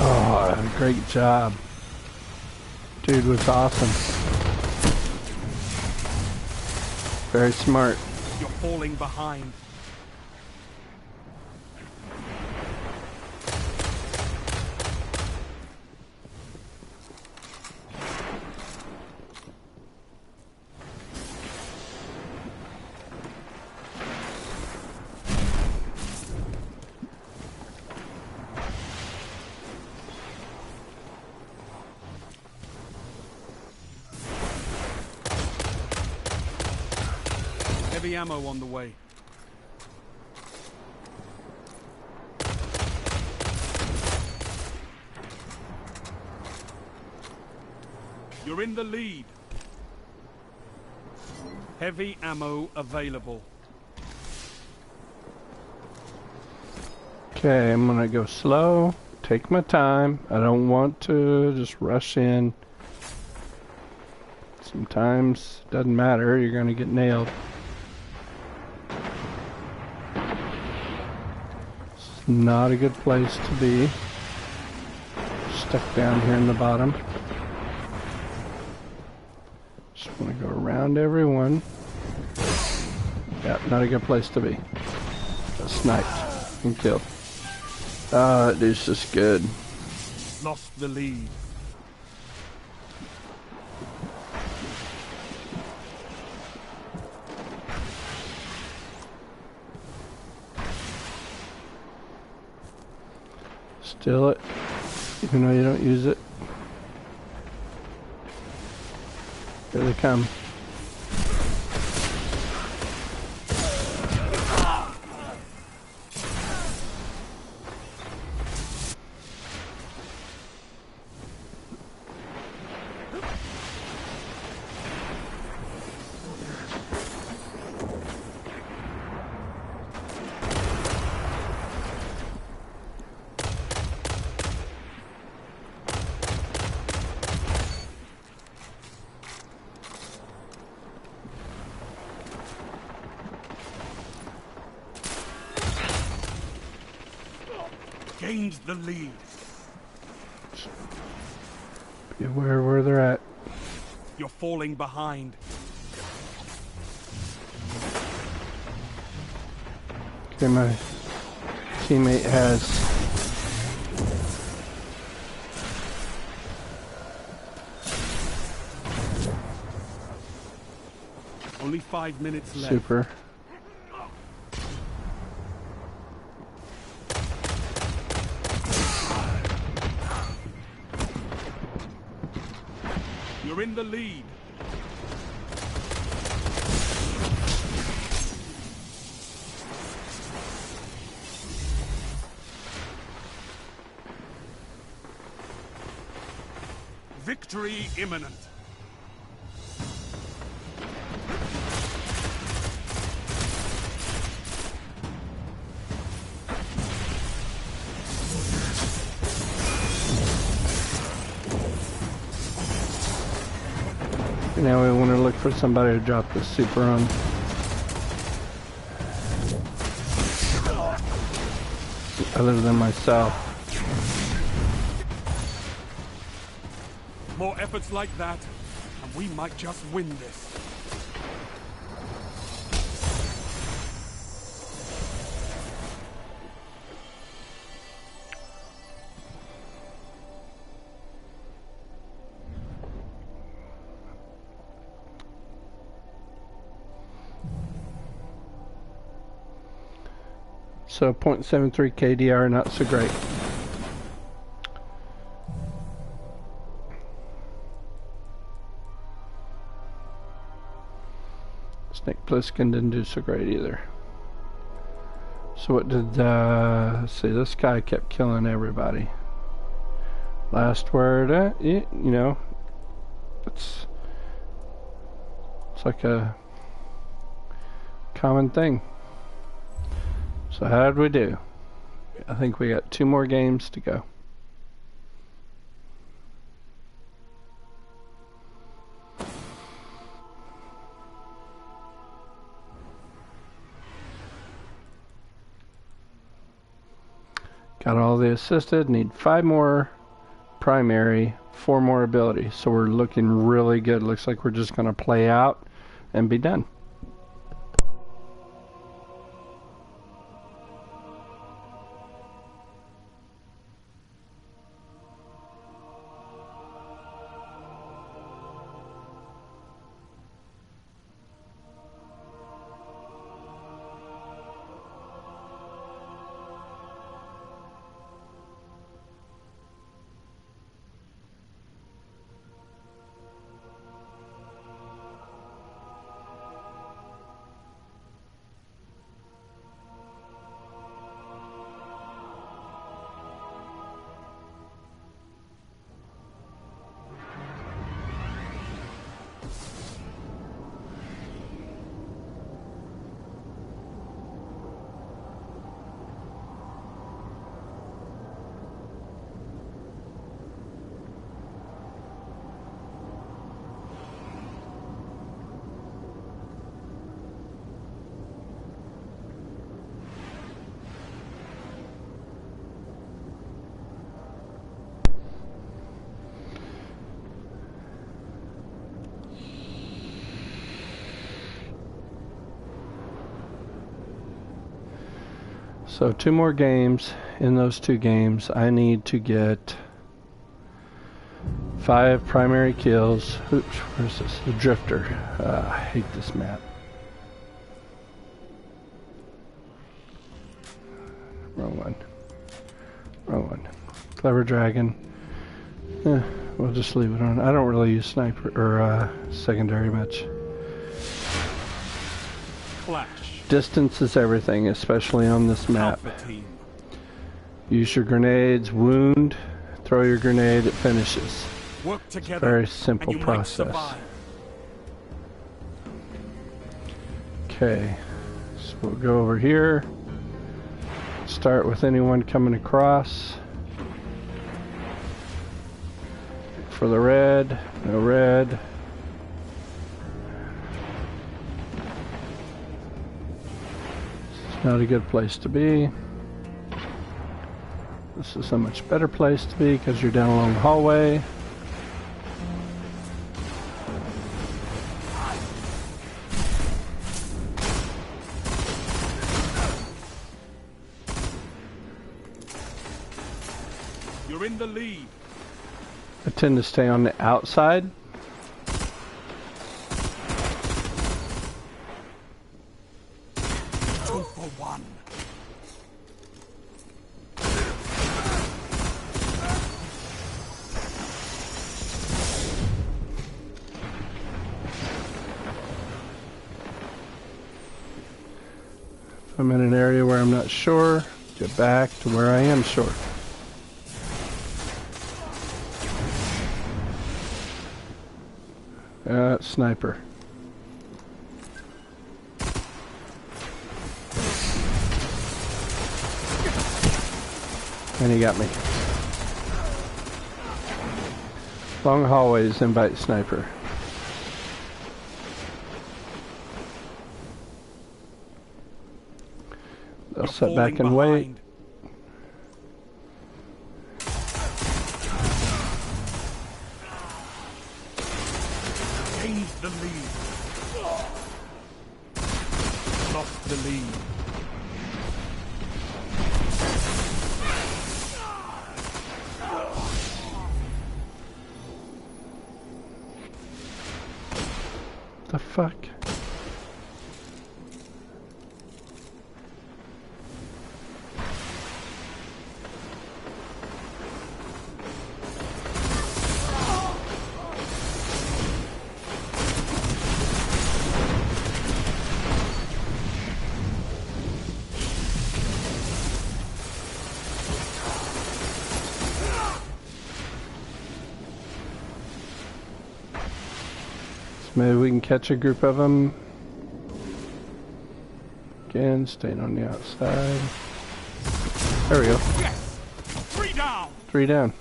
Oh, great job. Dude was awesome. Very smart. You're falling behind. Heavy ammo on the way. You're in the lead. Heavy ammo available. Okay, I'm gonna go slow, take my time. I don't want to just rush in. Sometimes it doesn't matter, you're gonna get nailed. It's not a good place to be. Stuck down here in the bottom. Just want to go around everyone. Yeah, not a good place to be. Got sniped and killed. Ah, that dude's just good. Lost the lead. Steal it, even though you don't use it. Here they come. Gained the lead. Be aware where they're at. You're falling behind. Okay, my teammate has Only 5 minutes left. super. You're in the lead. Victory imminent. Now we want to look for somebody to drop the super on. Other than myself. More efforts like that, and we might just win this. So 0.73 KDR, not so great. Snake Plissken didn't do so great either. So what did, let's see, this guy kept killing everybody. Last word, you know, it's like a common thing. So how did we do? I think we got 2 more games to go. Got all the assisted, need 5 more primary, 4 more ability. So we're looking really good. Looks like we're just going to play out and be done. So 2 more games. In those 2 games, I need to get 5 primary kills. Oops, where's this? The Drifter. I hate this map. Wrong one. Wrong one. Clever Dragon. We'll just leave it on. I don't really use sniper or secondary much. Flash. Distance is everything, especially on this map. Alpha team. Use your grenades, wound, throw your grenade, it finishes. Work together. Very simple and you process. Might survive. Okay, so we'll go over here. Start with anyone coming across. For the red, no red. It's not a good place to be. This is a much better place to be because you're down along the hallway. You're in the lead. I tend to stay on the outside. 2 for 1. If I'm in an area where I'm not sure, get back to where I am sure. Sniper. And he got me. Long hallways invite sniper. They'll You're sit back and falling wait. behind. Gained the lead. Lost the lead. The fuck? Maybe we can catch a group of them. Again, staying on the outside. There we go. Yes! 3 down! 3 down.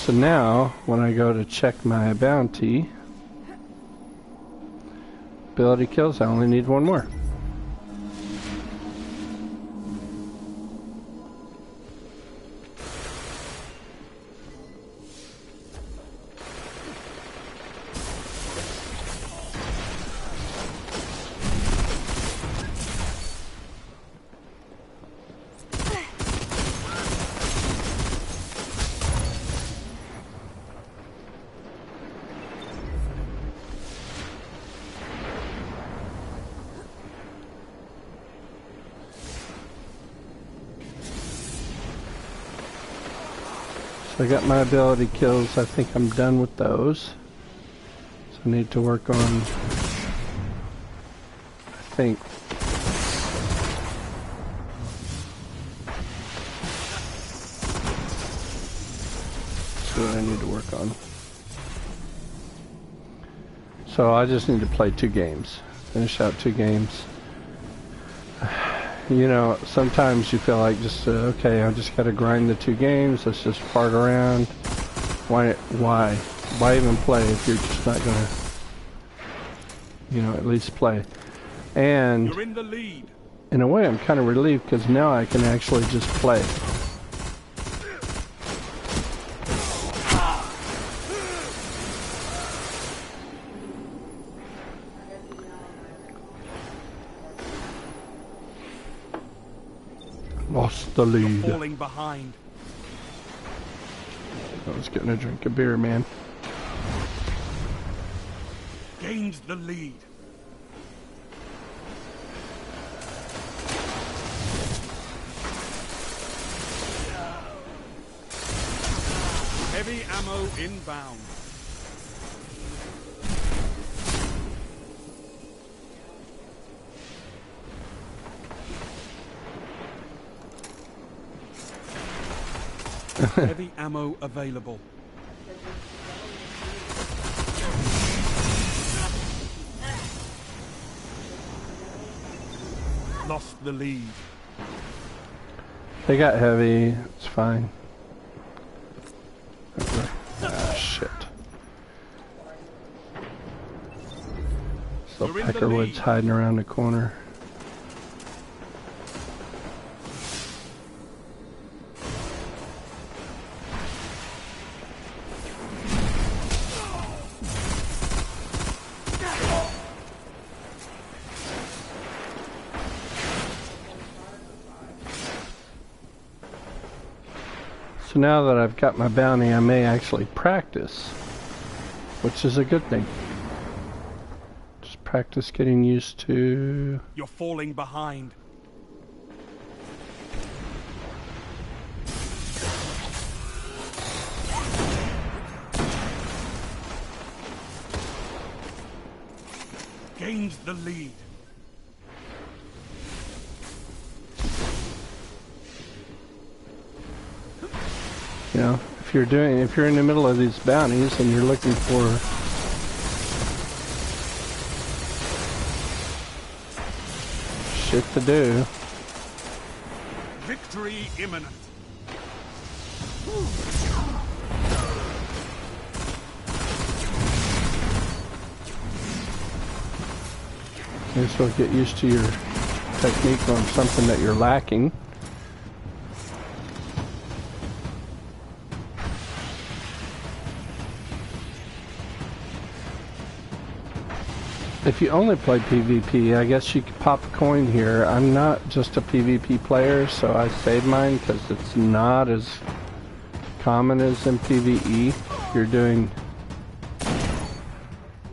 So now, when I go to check my bounty, ability kills, I only need 1 more. So I got my ability kills. I think I'm done with those. So I need to work on, I think, that's what I need to work on. So I just need to play 2 games. Finish out 2 games. You know, sometimes you feel like just, okay, I just gotta grind the 2 games, let's just fart around. Why even play if you're just not gonna, you know, at least play. And You're in the lead. in a way I'm kind of relieved because now I can actually just play. Lost the You're lead. falling behind. I was getting a drink of beer, man. Gained the lead. Heavy ammo inbound. Heavy ammo available. Lost the lead. They got heavy. It's fine. Ah, shit. So You're in the Peckerwood's lead. hiding around the corner. So now that I've got my bounty, I may actually practice, which is a good thing. Just practice getting used to... You're falling behind. Gained the lead. You know, if you're in the middle of these bounties and you're looking for shit to do, Victory imminent. you just will get used to your technique on something that you're lacking. If you only play PvP, I guess you could pop a coin here. I'm not just a PvP player, so I saved mine because it's not as common as in PvE. You're doing...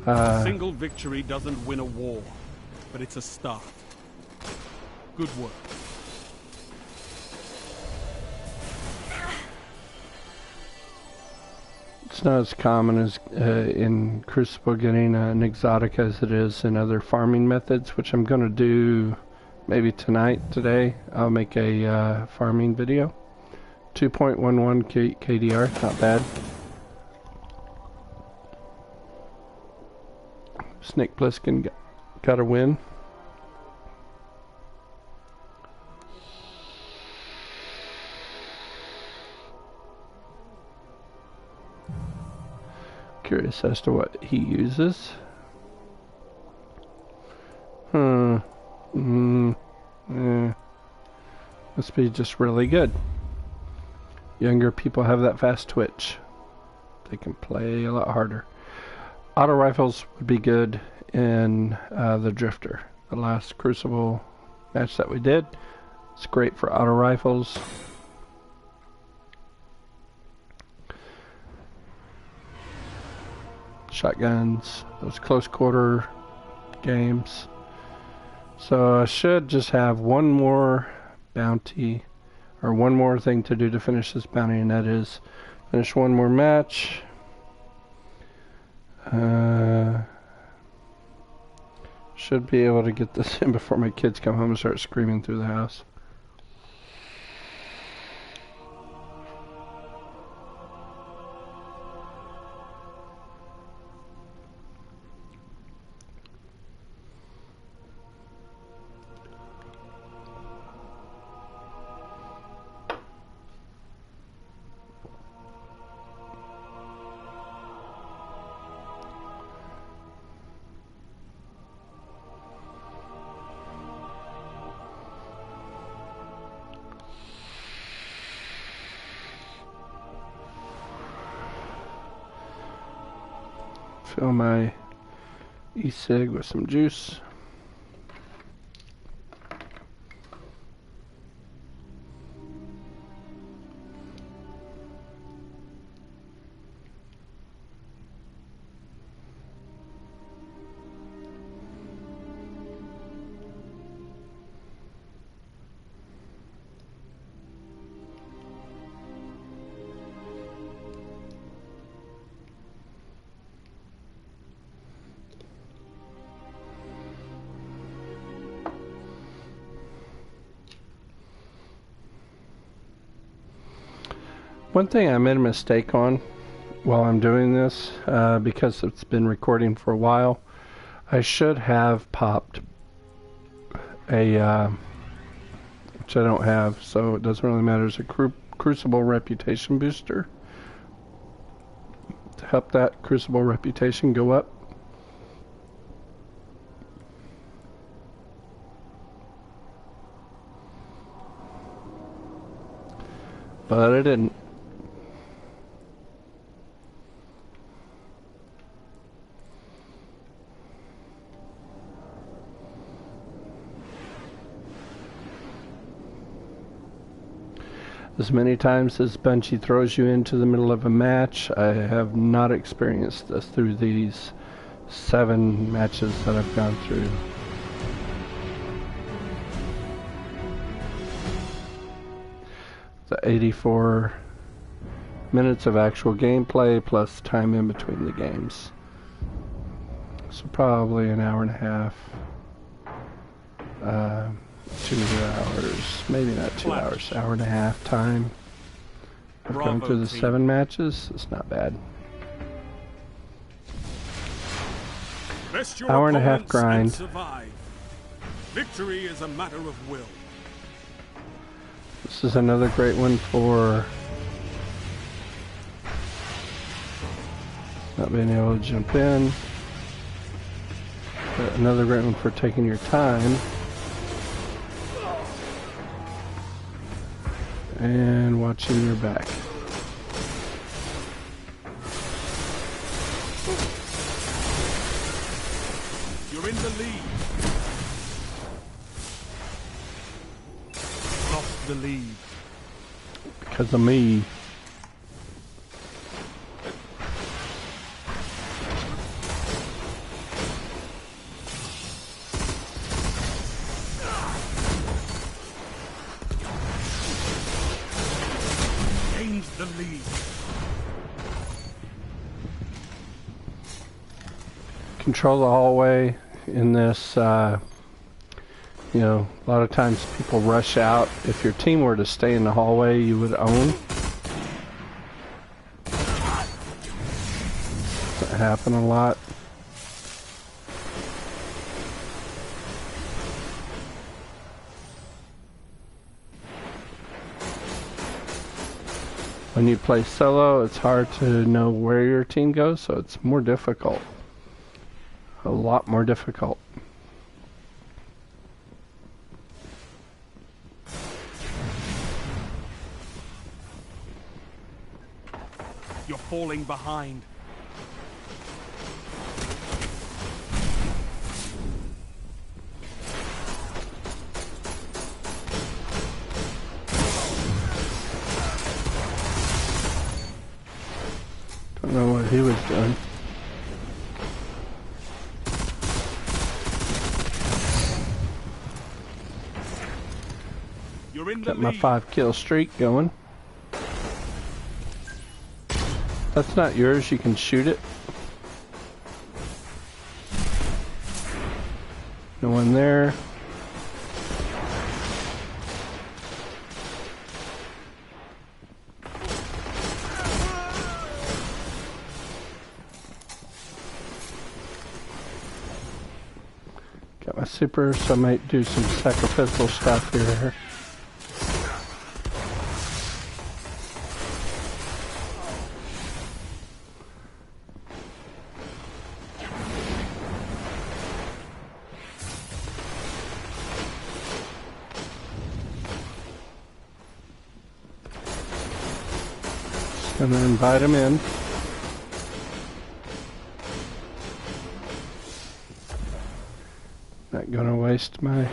Single victory doesn't win a war, but it's a start. Good work. It's not as common as in Crucible getting an exotic as it is in other farming methods, which I'm going to do maybe today. I'll make a farming video. 2.11 KDR, not bad. Snake Plissken got a win. Curious as to what he uses. Must be just really good. Younger people have that fast twitch. They can play a lot harder. Auto rifles would be good in the Drifter. The last Crucible match that we did. It's great for auto rifles. Shotguns, those close quarter games. So I should just have one more bounty, or one more thing to do to finish this bounty, and that is finish one more match. Should be able to get this in before my kids come home and start screaming through the house. Fill my e-cig with some juice. One thing I made a mistake on while I'm doing this, because it's been recording for a while, I should have popped a, which I don't have, so it doesn't really matter. It's a Crucible reputation booster to help that Crucible reputation go up. But I didn't. As many times as Bungie throws you into the middle of a match, I have not experienced this through these 7 matches that I've gone through. The 84 minutes of actual gameplay plus time in between the games. So probably an hour and a half. 2 hours, maybe not 2 hours, hour and a half time. I've gone through the 7 matches. It's not bad. Hour and a half grind. Victory is a matter of will. This is another great one for not being able to jump in. But another great one for taking your time. And watching your back. You're in the lead. Lost the lead. Because of me. The lead. Control the hallway in this, you know, a lot of times people rush out. If your team were to stay in the hallway, you would own. That happen a lot. When you play solo, it's hard to know where your team goes, so it's more difficult. A lot more difficult. You're falling behind. Don't know what he was doing. You're in the Got my lead. 5-kill streak going. That's not yours, you can shoot it. No one there. Got my super, so I might do some sacrificial stuff here. Just gonna invite him in. Not gonna waste my...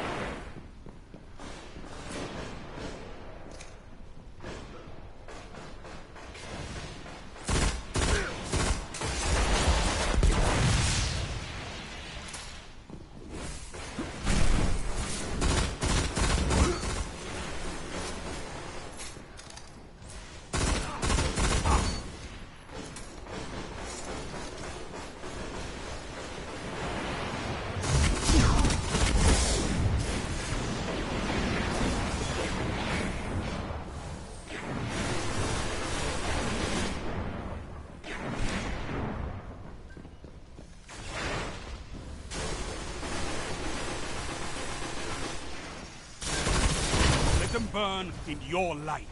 them burn in your light.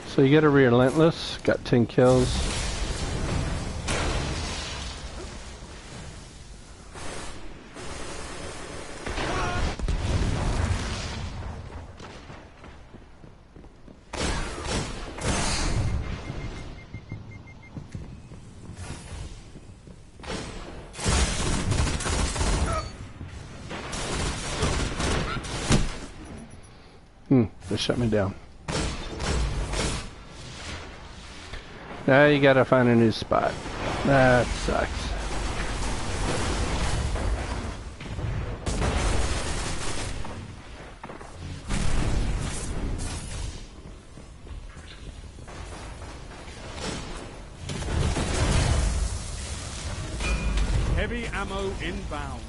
So you get a relentless, got 10 kills. They shut me down. Now you gotta find a new spot. That sucks. Heavy ammo inbound.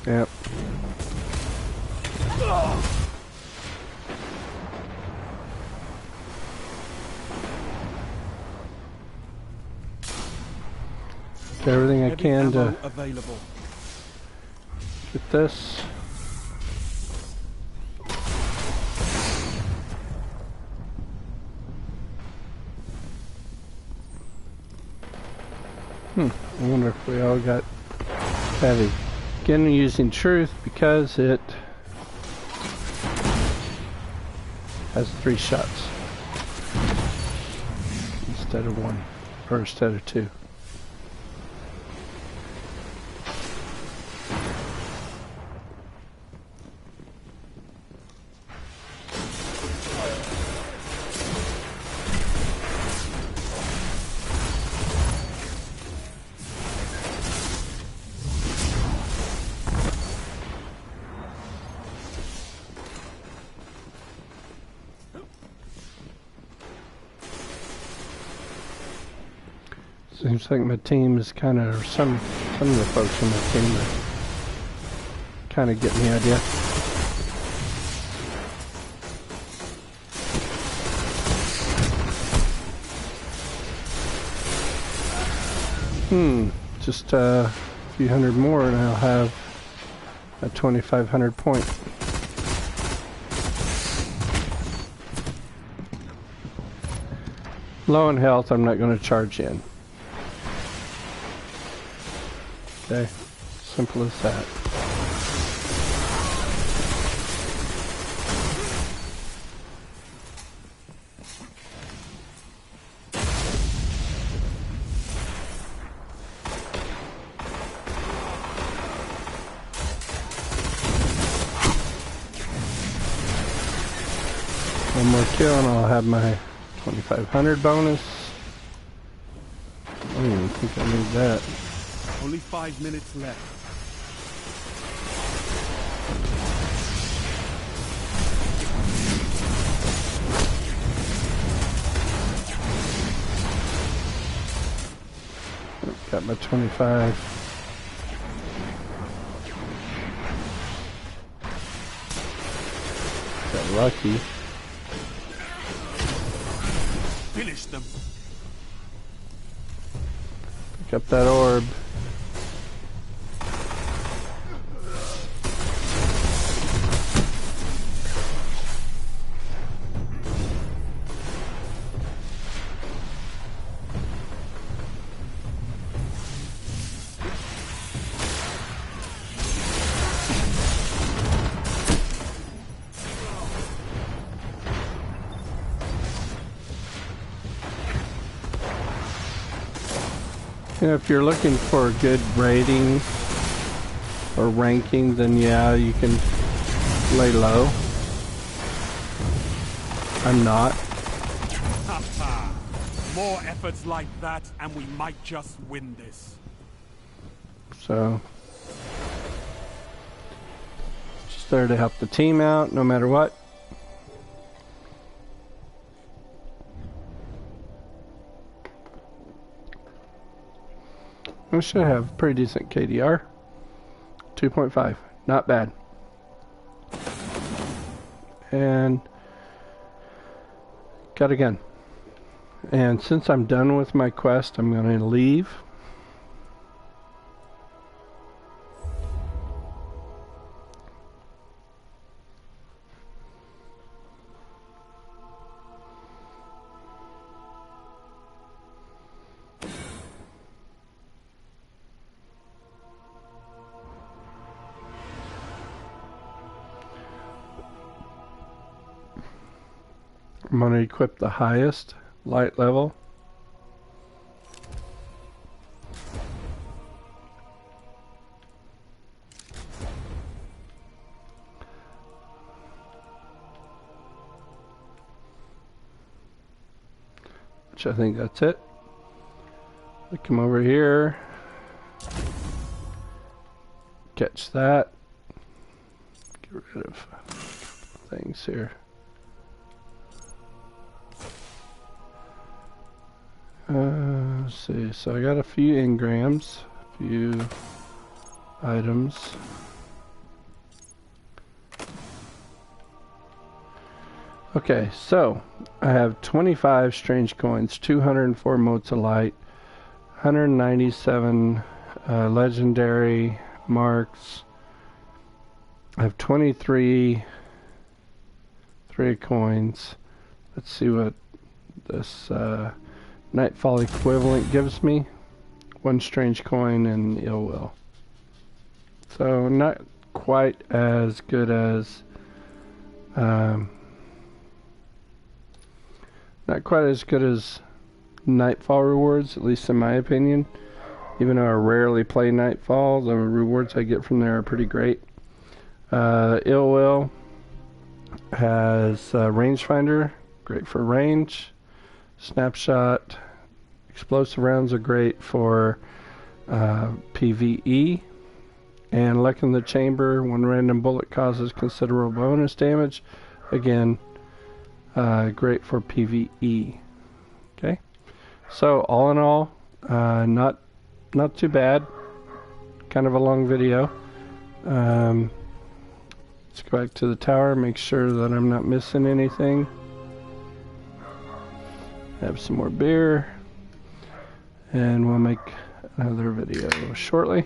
Yep. Everything I Heavy can to ammo available. get this. I wonder if we all got heavy. Again, using truth because it has 3 shots instead of 1, or instead of 2. Seems like my team is kind of, some of the folks on my team are kind of getting the idea. Just a few hundred more and I'll have a 2,500 point. Low in health, I'm not going to charge in. Okay, simple as that. One more kill and I'll have my 2,500 bonus. I don't even think I need that. Only 5 minutes left. Got my 25. Got lucky. Finish them. Pick up that orb. You know, if you're looking for a good rating or ranking, then yeah, you can lay low. I'm not. More efforts like that, and we might just win this. So, just there to help the team out, no matter what. We should have pretty decent KDR. 2.5. Not bad. And got a gun. And since I'm done with my quest, I'm going to leave. I'm going to equip the highest light level. Which I think that's it. I come over here. Catch that. Get rid of things here. Let's see. So I got a few engrams, a few items. Okay, so I have 25 strange coins, 204 motes of light, 197 legendary marks. I have 23 coins. Let's see what this Nightfall equivalent gives me. 1 strange coin and ill will. So not quite as good as Nightfall rewards, at least in my opinion. Even though I rarely play Nightfall, the rewards I get from there are pretty great. Ill Will has rangefinder, great for range. Snapshot, explosive rounds are great for PvE. And Luck in the Chamber, 1 random bullet causes considerable bonus damage. Again, great for PvE. Okay, so all in all, not too bad. Kind of a long video. Let's go back to the tower, make sure that I'm not missing anything. Have some more beer, and we'll make another video shortly.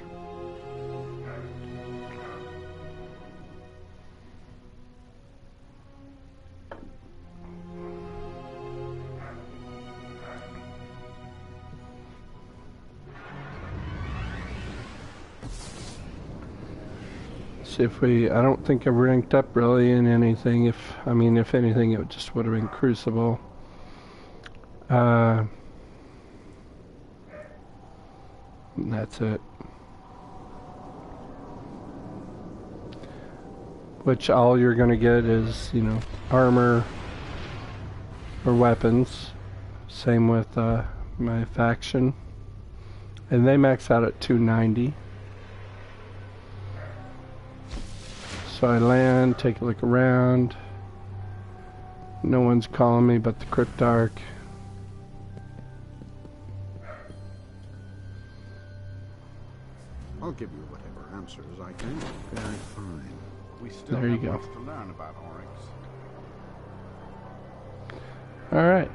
See if I don't think I've ranked up really in anything. If anything, it just would have been Crucible. And that's it. Which all you're going to get is, armor or weapons. Same with my faction. And they max out at 290. So I land, take a look around. No one's calling me but the Cryptarch. I'll give you whatever answers I can. Very fine. We still There you have go. much to learn about Oryx. All right.